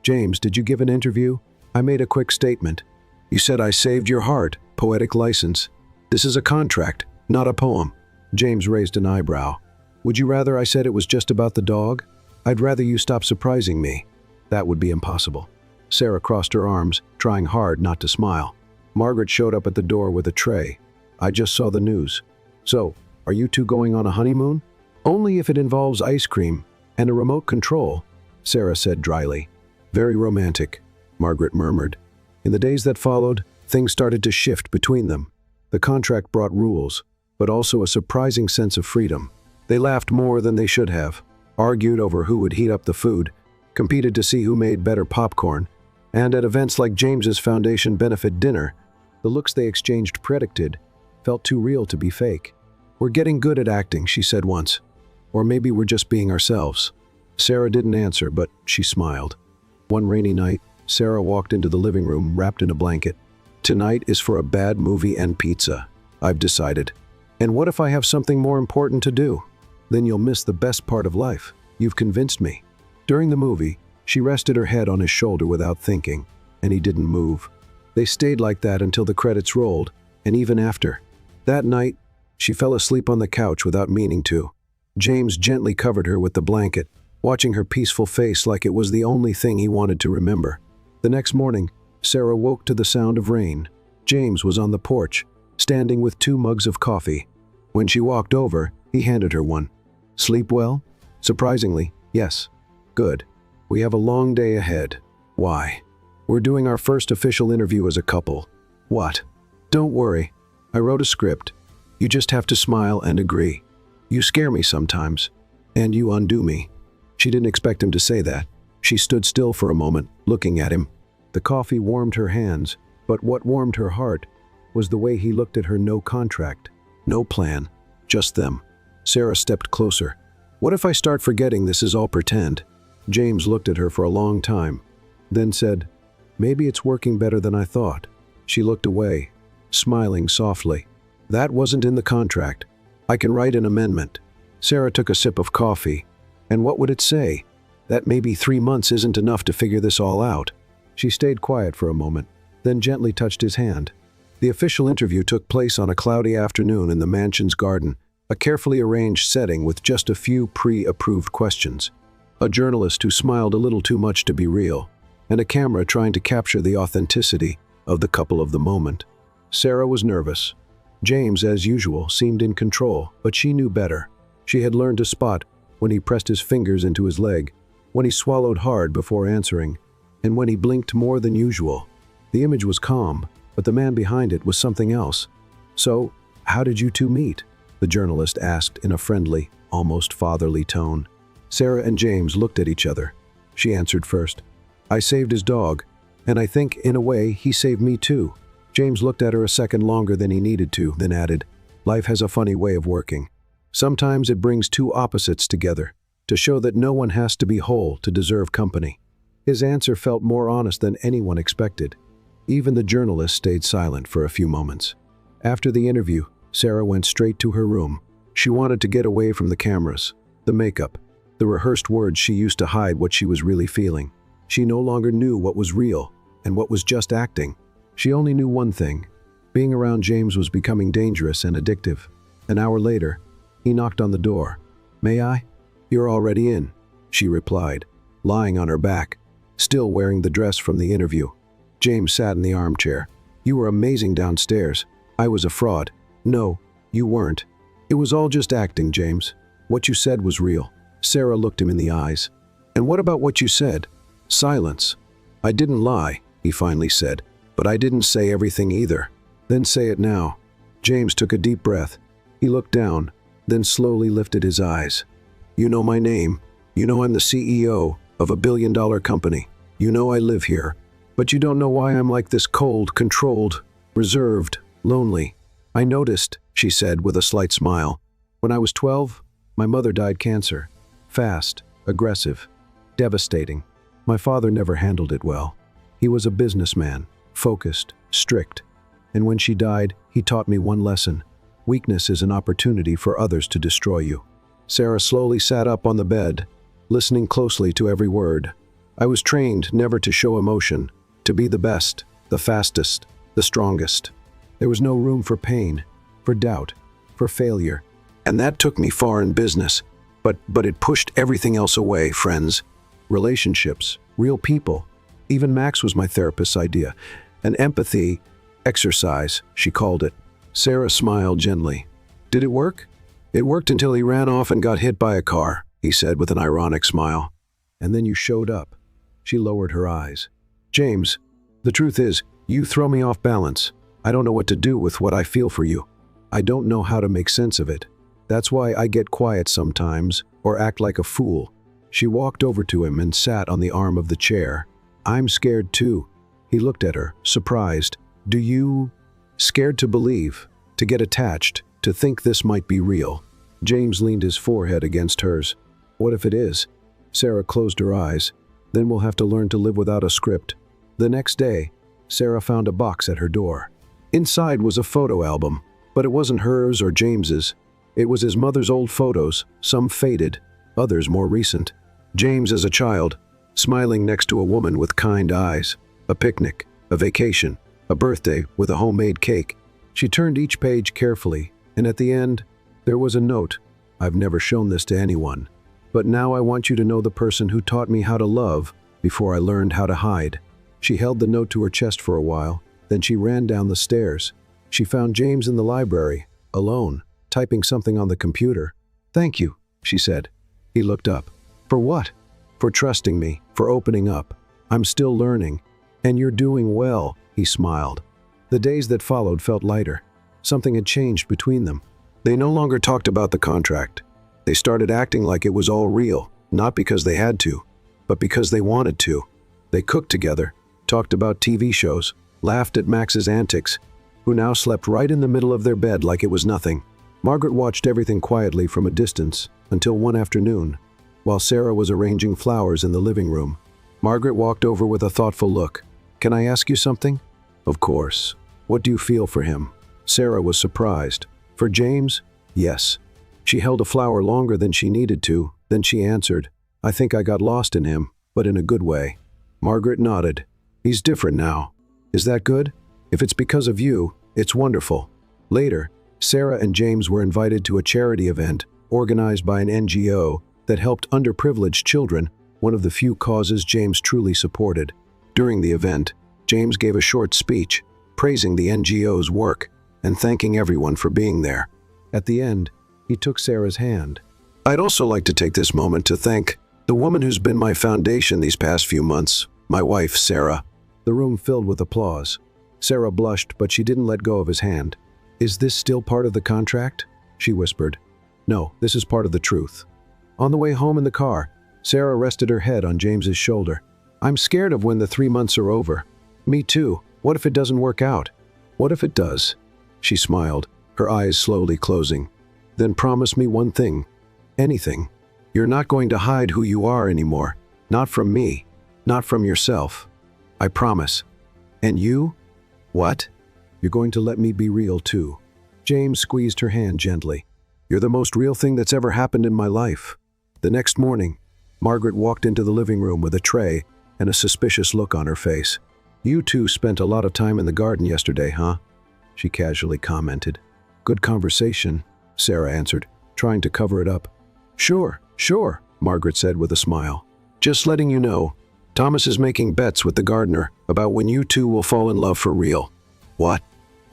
"James, did you give an interview?" "I made a quick statement." "You said I saved your heart. Poetic license. This is a contract, not a poem." James raised an eyebrow. "Would you rather I said it was just about the dog?" "I'd rather you stop surprising me." "That would be impossible." Sarah crossed her arms, trying hard not to smile. Margaret showed up at the door with a tray. "I just saw the news." "So, are you two going on a honeymoon?" "Only if it involves ice cream and a remote control," Sarah said dryly. "Very romantic," Margaret murmured. In the days that followed, things started to shift between them. The contract brought rules, but also a surprising sense of freedom. They laughed more than they should have, argued over who would heat up the food, competed to see who made better popcorn, and at events like James's foundation benefit dinner, the looks they exchanged predicted felt too real to be fake. "We're getting good at acting," she said once. "Or maybe we're just being ourselves." Sarah didn't answer, but she smiled. One rainy night, Sarah walked into the living room wrapped in a blanket. "Tonight is for a bad movie and pizza, I've decided. And what if I have something more important to do?" Then you'll miss the best part of life. You've convinced me." During the movie, she rested her head on his shoulder without thinking, and he didn't move. They stayed like that until the credits rolled, and even after. That night, she fell asleep on the couch without meaning to. James gently covered her with the blanket, watching her peaceful face like it was the only thing he wanted to remember. The next morning, Sarah woke to the sound of rain. James was on the porch, standing with 2 mugs of coffee. When she walked over, he handed her one. "Sleep well?" "Surprisingly, yes." "Good. We have a long day ahead." "Why?" "We're doing our first official interview as a couple." "What?" "Don't worry. I wrote a script. You just have to smile and agree. You scare me sometimes, and you undo me." She didn't expect him to say that. She stood still for a moment, looking at him. The coffee warmed her hands, but what warmed her heart was the way he looked at her. No contract, no plan, just them. Sarah stepped closer. "What if I start forgetting this is all pretend?" James looked at her for a long time, then said, "Maybe it's working better than I thought." She looked away, smiling softly. "That wasn't in the contract. I can write an amendment." Sarah took a sip of coffee. And what would it say? That maybe 3 months isn't enough to figure this all out. She stayed quiet for a moment, then gently touched his hand. The official interview took place on a cloudy afternoon in the mansion's garden, a carefully arranged setting with just a few pre-approved questions. A journalist who smiled a little too much to be real, and a camera trying to capture the authenticity of the couple of the moment. Sarah was nervous. James, as usual, seemed in control, but she knew better. She had learned to spot when he pressed his fingers into his leg, when he swallowed hard before answering, and when he blinked more than usual. The image was calm, but the man behind it was something else. "So, how did you two meet?" the journalist asked in a friendly, almost fatherly tone. Sarah and James looked at each other. She answered first. "I saved his dog, and I think, in a way, he saved me too." James looked at her a second longer than he needed to, then added, "Life has a funny way of working. Sometimes it brings 2 opposites together, to show that no one has to be whole to deserve company." His answer felt more honest than anyone expected. Even the journalist stayed silent for a few moments. After the interview, Sarah went straight to her room. She wanted to get away from the cameras, the makeup, the rehearsed words she used to hide what she was really feeling. She no longer knew what was real and what was just acting. She only knew one thing. Being around James was becoming dangerous and addictive. An hour later, he knocked on the door. "May I?" "You're already in," she replied, lying on her back, still wearing the dress from the interview. James sat in the armchair. "You were amazing downstairs. I was a fraud." "No, you weren't. It was all just acting, James. What you said was real." Sarah looked him in the eyes. "And what about what you said?" Silence. "I didn't lie," he finally said, "but I didn't say everything either." "Then say it now." James took a deep breath. He looked down, then slowly lifted his eyes. "You know my name. You know I'm the CEO of a billion-dollar company. You know I live here. But you don't know why I'm like this: cold, controlled, reserved, lonely." "I noticed," she said with a slight smile. "When I was 12, my mother died cancer. Fast, aggressive, devastating. My father never handled it well. He was a businessman, focused, strict. And when she died, he taught me one lesson. Weakness is an opportunity for others to destroy you." Sarah slowly sat up on the bed, listening closely to every word. "I was trained never to show emotion, to be the best, the fastest, the strongest. There was no room for pain, for doubt, for failure. And that took me far in business. But it pushed everything else away: friends, relationships, real people. Even Max was my therapist's idea. An empathy exercise, she called it." Sarah smiled gently. "Did it work?" "It worked until he ran off and got hit by a car," he said with an ironic smile. "And then you showed up." She lowered her eyes. "James, the truth is, you throw me off balance. I don't know what to do with what I feel for you. I don't know how to make sense of it. That's why I get quiet sometimes, or act like a fool." She walked over to him and sat on the arm of the chair. "I'm scared too." He looked at her, surprised. "Do you?" "Scared to believe, to get attached, to think this might be real." James leaned his forehead against hers. "What if it is?" Sarah closed her eyes. "Then we'll have to learn to live without a script." The next day, Sarah found a box at her door. Inside was a photo album, but it wasn't hers or James's. It was his mother's old photos, some faded, others more recent. James as a child, smiling next to a woman with kind eyes. A picnic, a vacation, a birthday with a homemade cake. She turned each page carefully, and at the end, there was a note. I've never shown this to anyone, but now I want you to know the person who taught me how to love before I learned how to hide. She held the note to her chest for a while, then she ran down the stairs. She found James in the library, alone, typing something on the computer. "Thank you," she said. He looked up. "For what?" "For trusting me, for opening up. I'm still learning. And you're doing well," he smiled. The days that followed felt lighter. Something had changed between them. They no longer talked about the contract. They started acting like it was all real, not because they had to, but because they wanted to. They cooked together, talked about TV shows, laughed at Max's antics, who now slept right in the middle of their bed like it was nothing. Margaret watched everything quietly from a distance until one afternoon, while Sarah was arranging flowers in the living room. Margaret walked over with a thoughtful look. "Can I ask you something?" "Of course. What do you feel for him?" Sarah was surprised. "For James? Yes." She held a flower longer than she needed to, then she answered, "I think I got lost in him, but in a good way." Margaret nodded. "He's different now. Is that good? If it's because of you, it's wonderful." Later, Sarah and James were invited to a charity event organized by an NGO that helped underprivileged children, one of the few causes James truly supported. During the event, James gave a short speech, praising the NGO's work and thanking everyone for being there. At the end, he took Sarah's hand. "I'd also like to take this moment to thank the woman who's been my foundation these past few months, my wife, Sarah." The room filled with applause. Sarah blushed, but she didn't let go of his hand. "Is this still part of the contract?" she whispered. "No, this is part of the truth." On the way home in the car, Sarah rested her head on James's shoulder. "I'm scared of when the 3 months are over." "Me too. What if it doesn't work out?" "What if it does?" She smiled, her eyes slowly closing. "Then promise me one thing. Anything. You're not going to hide who you are anymore. Not from me. Not from yourself. I promise." "And you?" "What?" "You're going to let me be real too." James squeezed her hand gently. "You're the most real thing that's ever happened in my life." The next morning, Margaret walked into the living room with a tray and a suspicious look on her face. "You two spent a lot of time in the garden yesterday, huh?" she casually commented. "Good conversation," Sarah answered, trying to cover it up. Sure, Margaret said with a smile. "Just letting you know, Thomas is making bets with the gardener about when you two will fall in love for real." "What?"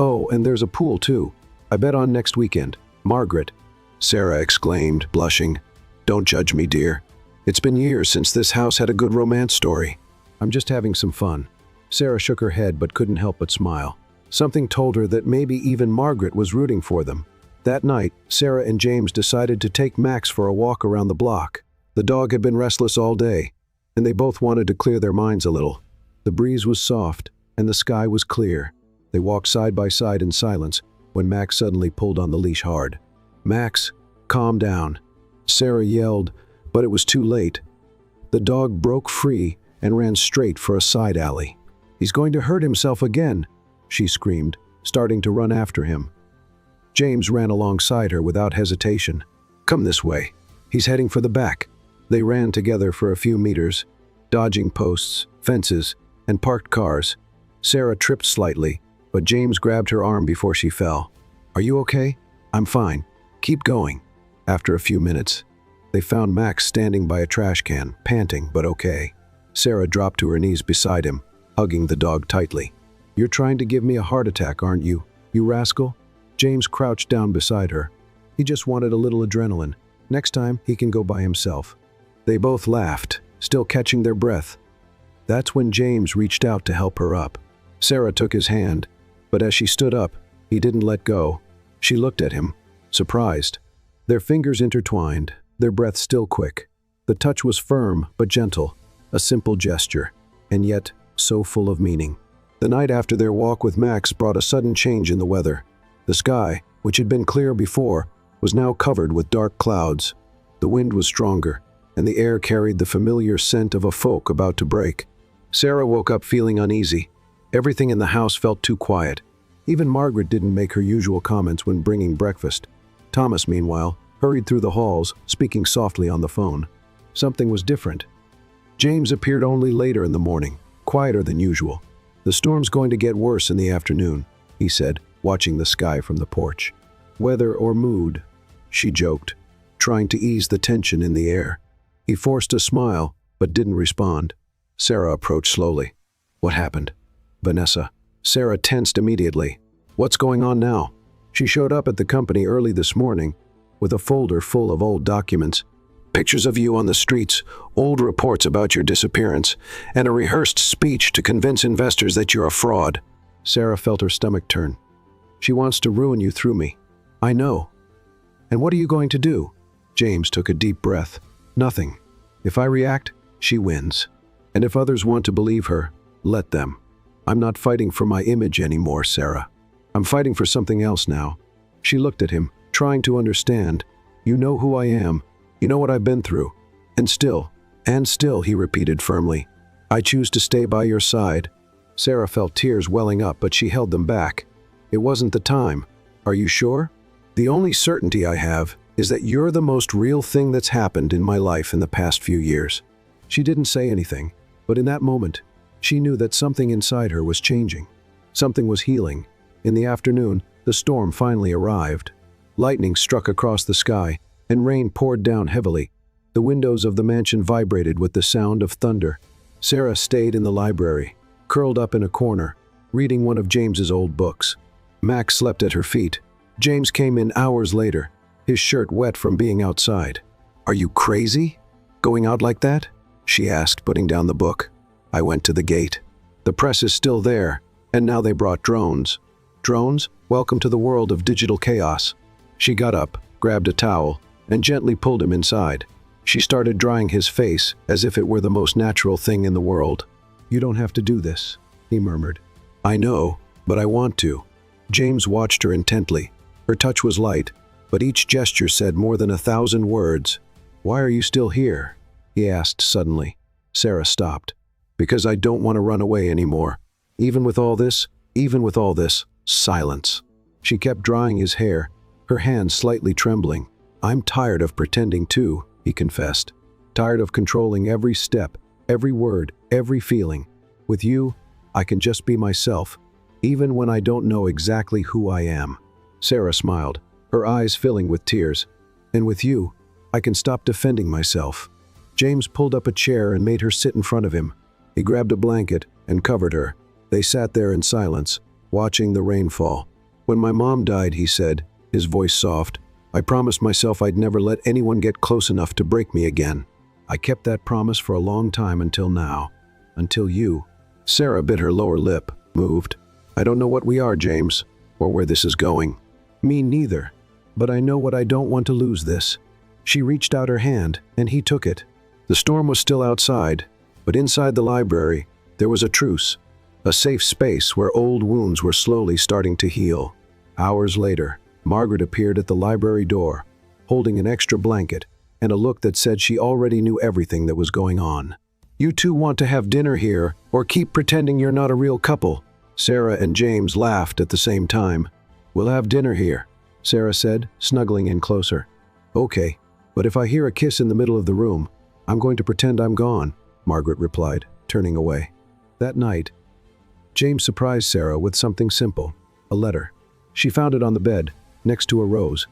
"Oh, and there's a pool too. I bet on next weekend." "Margaret," Sarah exclaimed, blushing. "Don't judge me, dear. It's been years since this house had a good romance story." "I'm just having some fun." Sarah shook her head but couldn't help but smile. Something told her that maybe even Margaret was rooting for them. That night, Sarah and James decided to take Max for a walk around the block. The dog had been restless all day, and they both wanted to clear their minds a little. The breeze was soft, and the sky was clear. They walked side by side in silence when Max suddenly pulled on the leash hard. "Max, calm down." Sarah yelled, but it was too late. The dog broke free and ran straight for a side alley. "He's going to hurt himself again," she screamed, starting to run after him. James ran alongside her without hesitation. "Come this way." "He's heading for the back." They ran together for a few meters, dodging posts, fences, and parked cars. Sarah tripped slightly, but James grabbed her arm before she fell. "Are you okay?" "I'm fine. Keep going." After a few minutes, they found Max standing by a trash can, panting but okay. Sarah dropped to her knees beside him, hugging the dog tightly. "You're trying to give me a heart attack, aren't you, you rascal?" James crouched down beside her. He just wanted a little adrenaline. Next time, he can go by himself. They both laughed, still catching their breath. That's when James reached out to help her up. Sarah took his hand, but as she stood up, he didn't let go. She looked at him, surprised. Their fingers intertwined, their breath still quick. The touch was firm but gentle, a simple gesture, and yet so full of meaning. The night after their walk with Max brought a sudden change in the weather. The sky, which had been clear before, was now covered with dark clouds. The wind was stronger, and the air carried the familiar scent of a folk about to break. Sarah woke up feeling uneasy. Everything in the house felt too quiet. Even Margaret didn't make her usual comments when bringing breakfast. Thomas, meanwhile, hurried through the halls, speaking softly on the phone. Something was different. James appeared only later in the morning, quieter than usual. "The storm's going to get worse in the afternoon," he said, watching the sky from the porch. "Weather or mood," she joked, trying to ease the tension in the air. He forced a smile, but didn't respond. Sarah approached slowly. "What happened?" "Vanessa." Sarah tensed immediately. "What's going on now?" She showed up at the company early this morning with a folder full of old documents. Pictures of you on the streets, old reports about your disappearance, and a rehearsed speech to convince investors that you're a fraud. Sarah felt her stomach turn. "She wants to ruin you through me." "I know." "And what are you going to do?" James took a deep breath. "Nothing. If I react, she wins. And if others want to believe her, let them. I'm not fighting for my image anymore, Sarah. I'm fighting for something else now." She looked at him, trying to understand. "You know who I am. You know what I've been through. And still," he repeated firmly, "I choose to stay by your side." Sarah felt tears welling up, but she held them back. "It wasn't the time." "Are you sure?" "The only certainty I have is that you're the most real thing that's happened in my life in the past few years." She didn't say anything, but in that moment, she knew that something inside her was changing. Something was healing. In the afternoon, the storm finally arrived. Lightning struck across the sky, and rain poured down heavily. The windows of the mansion vibrated with the sound of thunder. Sarah stayed in the library, curled up in a corner, reading one of James's old books. Max slept at her feet. James came in hours later, his shirt wet from being outside. "Are you crazy? Going out like that?" she asked, putting down the book. "I went to the gate. The press is still there, and now they brought drones." "Drones? Welcome to the world of digital chaos." She got up, grabbed a towel, and gently pulled him inside. She started drying his face as if it were the most natural thing in the world. "You don't have to do this," he murmured. "I know, but I want to." James watched her intently. Her touch was light, but each gesture said more than 1,000 words. "Why are you still here?" he asked suddenly. Sarah stopped. "Because I don't want to run away anymore. Even with all this, silence." She kept drying his hair, her hands slightly trembling. "I'm tired of pretending too," he confessed. "Tired of controlling every step, every word, every feeling. With you, I can just be myself, even when I don't know exactly who I am." Sarah smiled, her eyes filling with tears. "And with you, I can stop defending myself." James pulled up a chair and made her sit in front of him. He grabbed a blanket and covered her. They sat there in silence, watching the rain fall. "When my mom died," he said, his voice soft, "I promised myself I'd never let anyone get close enough to break me again. I kept that promise for a long time until now. Until you." Sarah bit her lower lip, moved. "I don't know what we are, James, or where this is going." "Me neither. But I know what I don't want to lose this." She reached out her hand, and he took it. The storm was still outside, but inside the library, there was a truce. A safe space where old wounds were slowly starting to heal. Hours later, Margaret appeared at the library door, holding an extra blanket and a look that said she already knew everything that was going on. "You two want to have dinner here, or keep pretending you're not a real couple?" Sarah and James laughed at the same time. "We'll have dinner here," Sarah said, snuggling in closer. "Okay, but if I hear a kiss in the middle of the room, I'm going to pretend I'm gone," Margaret replied, turning away. That night, James surprised Sarah with something simple, a letter. She found it on the bed, next to a rose.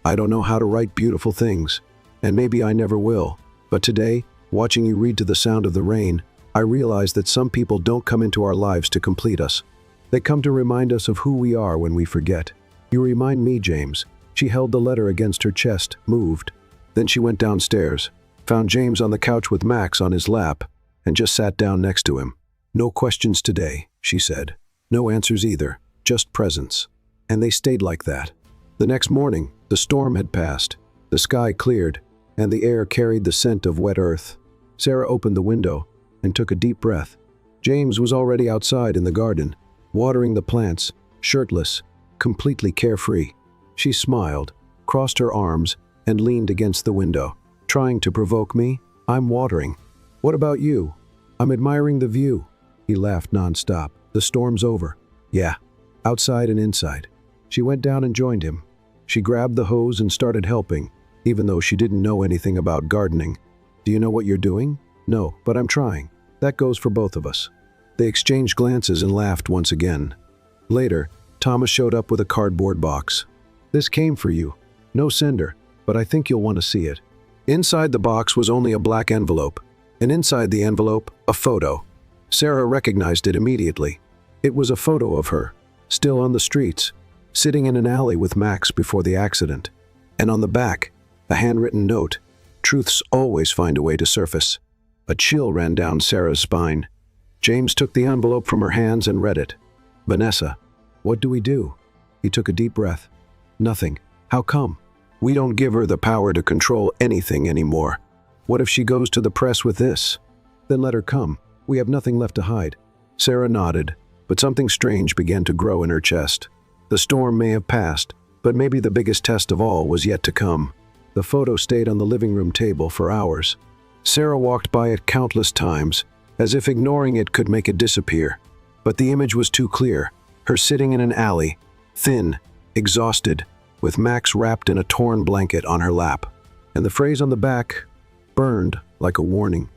"I don't know how to write beautiful things, and maybe I never will, but today, watching you read to the sound of the rain, I realized that some people don't come into our lives to complete us. They come to remind us of who we are when we forget. You remind me, James." She held the letter against her chest, moved. Then she went downstairs, found James on the couch with Max on his lap, and just sat down next to him. "No questions today," she said. "No answers either, just presence." And they stayed like that. The next morning, the storm had passed. The sky cleared, and the air carried the scent of wet earth. Sarah opened the window and took a deep breath. James was already outside in the garden, watering the plants, shirtless, completely carefree. She smiled, crossed her arms, and leaned against the window. "Trying to provoke me? I'm watering. What about you?" "I'm admiring the view." He laughed nonstop. "The storm's over." "Yeah, outside and inside." She went down and joined him. She grabbed the hose and started helping, even though she didn't know anything about gardening. "Do you know what you're doing?" "No, but I'm trying." "That goes for both of us." They exchanged glances and laughed once again. Later, Thomas showed up with a cardboard box. "This came for you. No sender, but I think you'll want to see it." Inside the box was only a black envelope, and inside the envelope, a photo. Sarah recognized it immediately. It was a photo of her, still on the streets, sitting in an alley with Max before the accident. And on the back, a handwritten note, "Truths always find a way to surface." A chill ran down Sarah's spine. James took the envelope from her hands and read it. "Vanessa, what do we do?" He took a deep breath. "Nothing. How come?" "We don't give her the power to control anything anymore. What if she goes to the press with this?" "Then let her come. We have nothing left to hide." Sarah nodded, but something strange began to grow in her chest. The storm may have passed, but maybe the biggest test of all was yet to come. The photo stayed on the living room table for hours. Sarah walked by it countless times, as if ignoring it could make it disappear. But the image was too clear, her sitting in an alley, thin, exhausted, with Max wrapped in a torn blanket on her lap. And the phrase on the back burned like a warning.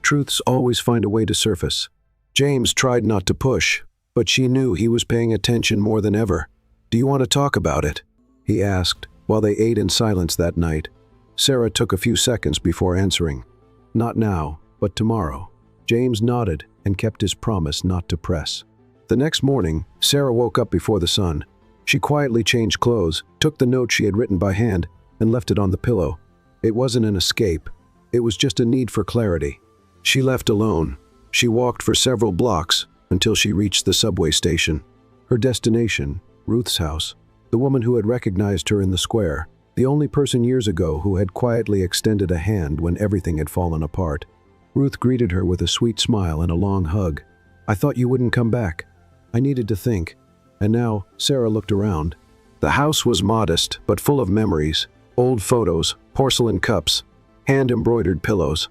Truths always find a way to surface. James tried not to push, but she knew he was paying attention more than ever. "Do you want to talk about it?" he asked, while they ate in silence that night. Sarah took a few seconds before answering. "Not now, but tomorrow." James nodded and kept his promise not to press. The next morning, Sarah woke up before the sun. She quietly changed clothes, took the note she had written by hand, and left it on the pillow. It wasn't an escape. It was just a need for clarity. She left alone. She walked for several blocks until she reached the subway station. Her destination, Ruth's house, the woman who had recognized her in the square, the only person years ago who had quietly extended a hand when everything had fallen apart. Ruth greeted her with a sweet smile and a long hug. "I thought you wouldn't come back. I needed to think." And now, Sarah looked around. The house was modest, but full of memories, old photos, porcelain cups, hand-embroidered pillows.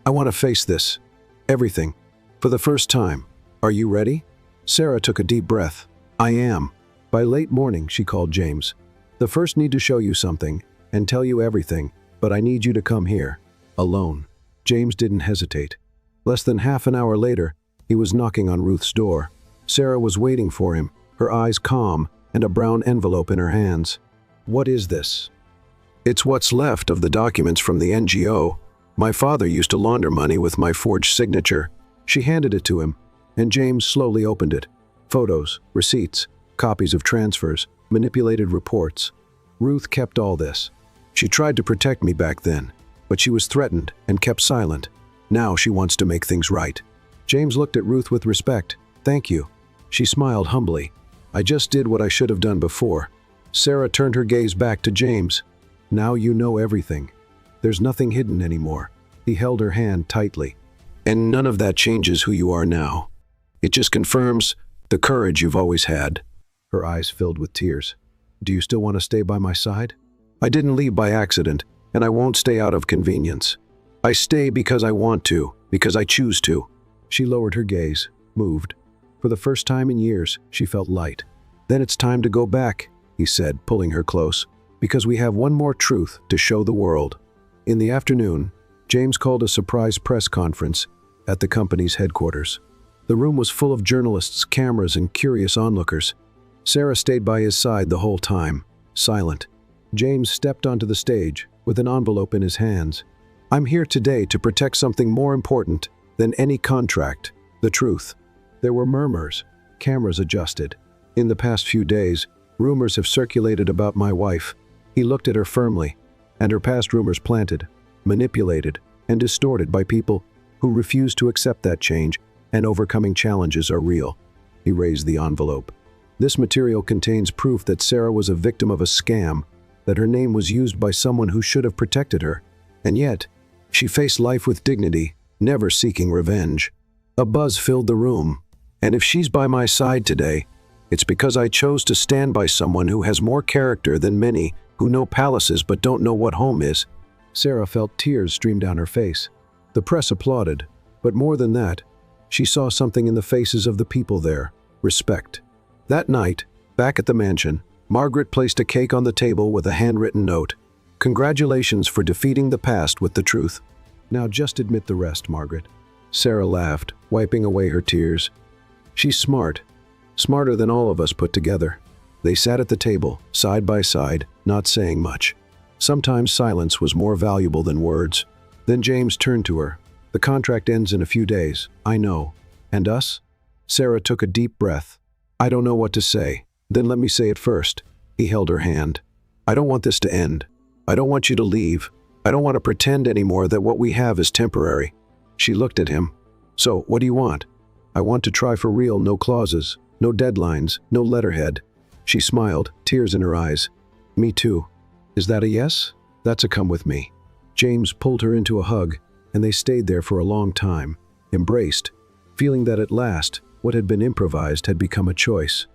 "I want to face this. Everything. For the first time. Are you ready?" Sarah took a deep breath. "I am." By late morning, she called James. "The first need to show you something and tell you everything, but I need you to come here. Alone." James didn't hesitate. Less than half an hour later, he was knocking on Ruth's door. Sarah was waiting for him, her eyes calm and a brown envelope in her hands. "What is this?" "It's what's left of the documents from the NGO. My father used to launder money with my forged signature." She handed it to him, and James slowly opened it. Photos, receipts, copies of transfers, manipulated reports. Ruth kept all this. She tried to protect me back then, but she was threatened and kept silent. Now she wants to make things right. James looked at Ruth with respect. "Thank you." She smiled humbly. "I just did what I should have done before." Sarah turned her gaze back to James. "Now you know everything. There's nothing hidden anymore." He held her hand tightly. "And none of that changes who you are now. It just confirms the courage you've always had." Her eyes filled with tears. "Do you still want to stay by my side?" "I didn't leave by accident, and I won't stay out of convenience. I stay because I want to, because I choose to." She lowered her gaze, moved. For the first time in years, she felt light. "Then it's time to go back," he said, pulling her close, "because we have one more truth to show the world." In the afternoon, James called a surprise press conference at the company's headquarters. The room was full of journalists, cameras, and curious onlookers. Sarah stayed by his side the whole time, silent. James stepped onto the stage with an envelope in his hands. "I'm here today to protect something more important than any contract, the truth." There were murmurs. Cameras adjusted. "In the past few days, rumors have circulated about my wife." He looked at her firmly, and her past rumors planted, manipulated, and distorted by people who refuse to accept that change and overcoming challenges are real. He raised the envelope. "This material contains proof that Sarah was a victim of a scam, that her name was used by someone who should have protected her, and yet, she faced life with dignity, never seeking revenge." A buzz filled the room. "And if she's by my side today, it's because I chose to stand by someone who has more character than many who know palaces but don't know what home is." Sarah felt tears stream down her face. The press applauded, but more than that, she saw something in the faces of the people there: respect. That night, back at the mansion, Margaret placed a cake on the table with a handwritten note. "Congratulations for defeating the past with the truth. Now just admit the rest, Margaret." Sarah laughed, wiping away her tears. "She's smart. Smarter than all of us put together." They sat at the table, side by side, not saying much. Sometimes silence was more valuable than words. Then James turned to her. "The contract ends in a few days, I know. And us?" Sarah took a deep breath. "I don't know what to say." "Then let me say it first." He held her hand. "I don't want this to end. I don't want you to leave. I don't want to pretend anymore that what we have is temporary." She looked at him. "So, what do you want?" "I want to try for real, no clauses, no deadlines, no letterhead." She smiled, tears in her eyes. "Me too." "Is that a yes?" "That's a come with me." James pulled her into a hug, and they stayed there for a long time, embraced, feeling that at last, what had been improvised had become a choice.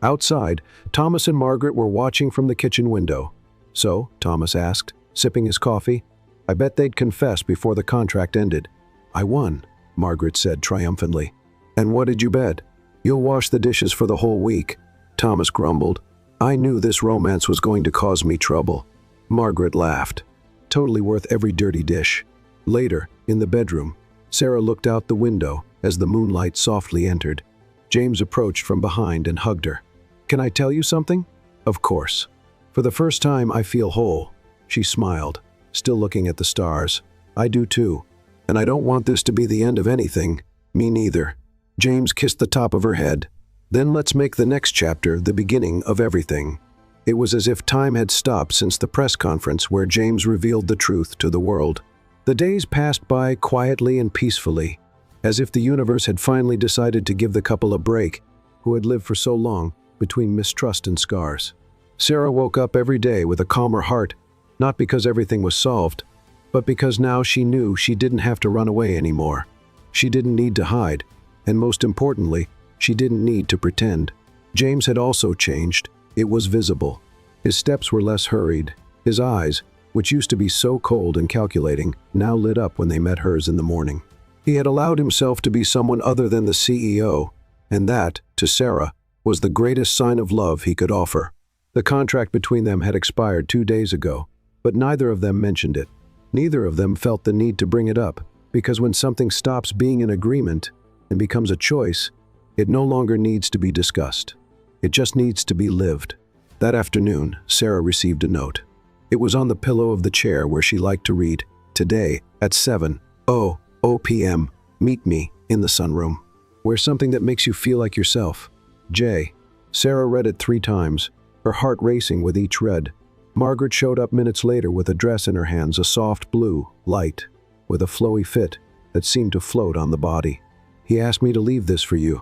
Outside, Thomas and Margaret were watching from the kitchen window. "So," Thomas asked, sipping his coffee, "I bet they'd confess before the contract ended." "I won," Margaret said triumphantly. "And what did you bet?" "You'll wash the dishes for the whole week," Thomas grumbled. "I knew this romance was going to cause me trouble." Margaret laughed. "Totally worth every dirty dish." Later, in the bedroom, Sarah looked out the window as the moonlight softly entered. James approached from behind and hugged her. "Can I tell you something?" "Of course." "For the first time, I feel whole." She smiled, still looking at the stars. "I do too. And I don't want this to be the end of anything." "Me neither." James kissed the top of her head. "Then let's make the next chapter the beginning of everything." It was as if time had stopped since the press conference where James revealed the truth to the world. The days passed by quietly and peacefully, as if the universe had finally decided to give the couple a break who had lived for so long between mistrust and scars. Sarah woke up every day with a calmer heart, not because everything was solved, but because now she knew she didn't have to run away anymore. She didn't need to hide, and most importantly, she didn't need to pretend. James had also changed. It was visible. His steps were less hurried. His eyes, which used to be so cold and calculating, now lit up when they met hers in the morning. He had allowed himself to be someone other than the CEO, and that, to Sarah, was the greatest sign of love he could offer. The contract between them had expired 2 days ago, but neither of them mentioned it. Neither of them felt the need to bring it up, because when something stops being an agreement and becomes a choice, it no longer needs to be discussed. It just needs to be lived. That afternoon, Sarah received a note. It was on the pillow of the chair where she liked to read. "Today, at 7:00 p.m., meet me in the sunroom. Wear something that makes you feel like yourself. J." Sarah read it 3 times, her heart racing with each read. Margaret showed up minutes later with a dress in her hands, a soft blue, light, with a flowy fit that seemed to float on the body. "He asked me to leave this for you."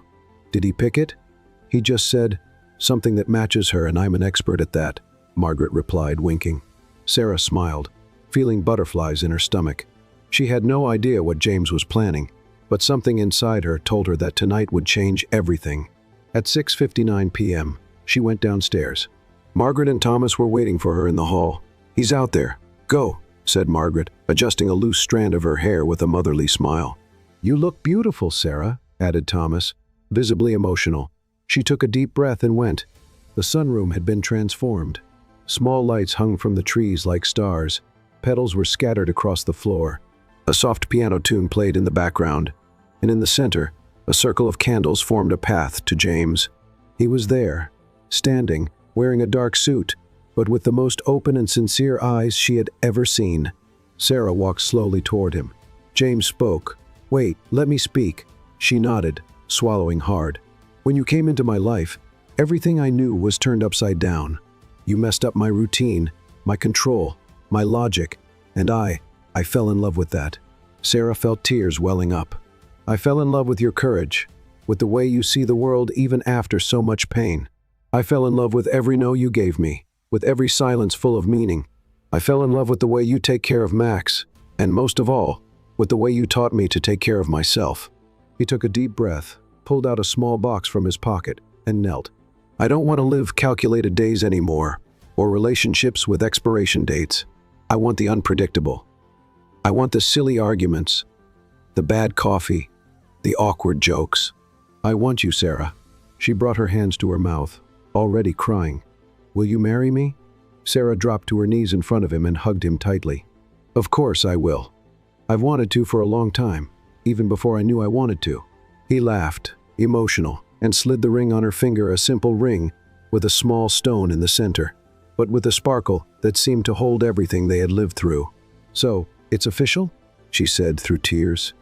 "Did he pick it?" "He just said, something that matches her, and I'm an expert at that," Margaret replied, winking. Sarah smiled, feeling butterflies in her stomach. She had no idea what James was planning, but something inside her told her that tonight would change everything. At 6:59 p.m., she went downstairs. Margaret and Thomas were waiting for her in the hall. "He's out there. Go," said Margaret, adjusting a loose strand of her hair with a motherly smile. "You look beautiful, Sarah," added Thomas, visibly emotional. She took a deep breath and went. The sunroom had been transformed. Small lights hung from the trees like stars. Petals were scattered across the floor. A soft piano tune played in the background, and in the center, a circle of candles formed a path to James. He was there, standing, wearing a dark suit, but with the most open and sincere eyes she had ever seen. Sarah walked slowly toward him. James spoke. "Wait, let me speak." She nodded, swallowing hard. "When you came into my life, everything I knew was turned upside down. You messed up my routine, my control, my logic, and I fell in love with that." Sarah felt tears welling up. "I fell in love with your courage, with the way you see the world even after so much pain. I fell in love with every no you gave me, with every silence full of meaning. I fell in love with the way you take care of Max, and most of all, with the way you taught me to take care of myself." He took a deep breath, pulled out a small box from his pocket, and knelt. "I don't want to live calculated days anymore, or relationships with expiration dates. I want the unpredictable. I want the silly arguments, the bad coffee, the awkward jokes. I want you, Sarah." She brought her hands to her mouth, already crying. Will you marry me? Sarah dropped to her knees in front of him and hugged him tightly. Of course I will. I've wanted to for a long time, even before I knew I wanted to. He laughed, emotional, and slid the ring on her finger, a simple ring with a small stone in the center, but with a sparkle that seemed to hold everything they had lived through. So, it's official? She said through tears.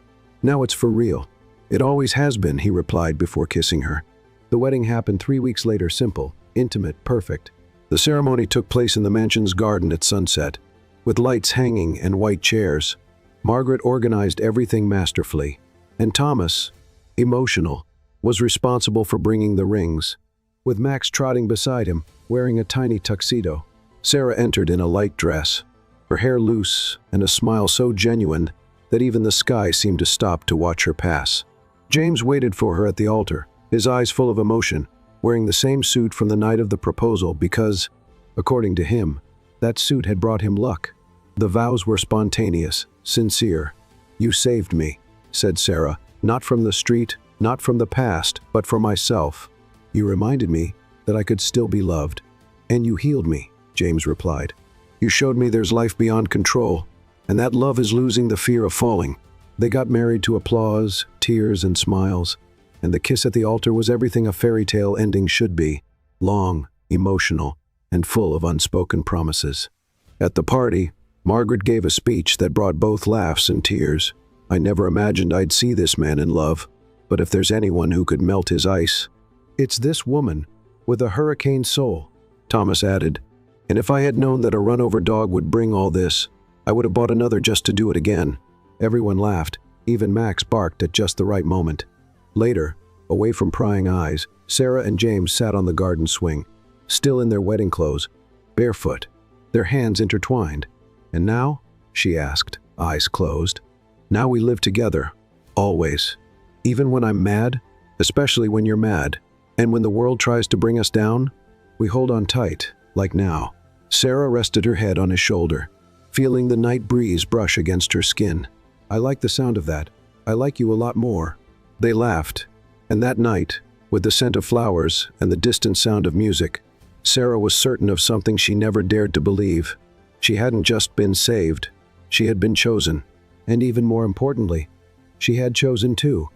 Now it's for real. It always has been, he replied before kissing her. The wedding happened 3 weeks later, simple, intimate, perfect. The ceremony took place in the mansion's garden at sunset, with lights hanging and white chairs. Margaret organized everything masterfully, and Thomas, emotional, was responsible for bringing the rings, with Max trotting beside him, wearing a tiny tuxedo. Sarah entered in a light dress, her hair loose and a smile so genuine that even the sky seemed to stop to watch her pass. James waited for her at the altar, his eyes full of emotion, wearing the same suit from the night of the proposal because, according to him, that suit had brought him luck. The vows were spontaneous, sincere. "You saved me," said Sarah, "not from the street, not from the past, but for myself. You reminded me that I could still be loved. And you healed me," James replied. "You showed me there's life beyond control, and that love is losing the fear of falling." They got married to applause, tears, and smiles, and the kiss at the altar was everything a fairy tale ending should be: long, emotional, and full of unspoken promises. At the party, Margaret gave a speech that brought both laughs and tears. "I never imagined I'd see this man in love, but if there's anyone who could melt his ice, it's this woman with a hurricane soul," Thomas added. "And if I had known that a run-over dog would bring all this, I would have bought another just to do it again." Everyone laughed, even Max barked at just the right moment. Later, away from prying eyes, Sarah and James sat on the garden swing, still in their wedding clothes, barefoot, their hands intertwined. "And now?" she asked, eyes closed. "Now we live together, always. Even when I'm mad, especially when you're mad, and when the world tries to bring us down, we hold on tight, like now." Sarah rested her head on his shoulder, feeling the night breeze brush against her skin. "I like the sound of that. I like you a lot more." They laughed, and that night, with the scent of flowers and the distant sound of music, Sarah was certain of something she never dared to believe. She hadn't just been saved, she had been chosen. And even more importantly, she had chosen too.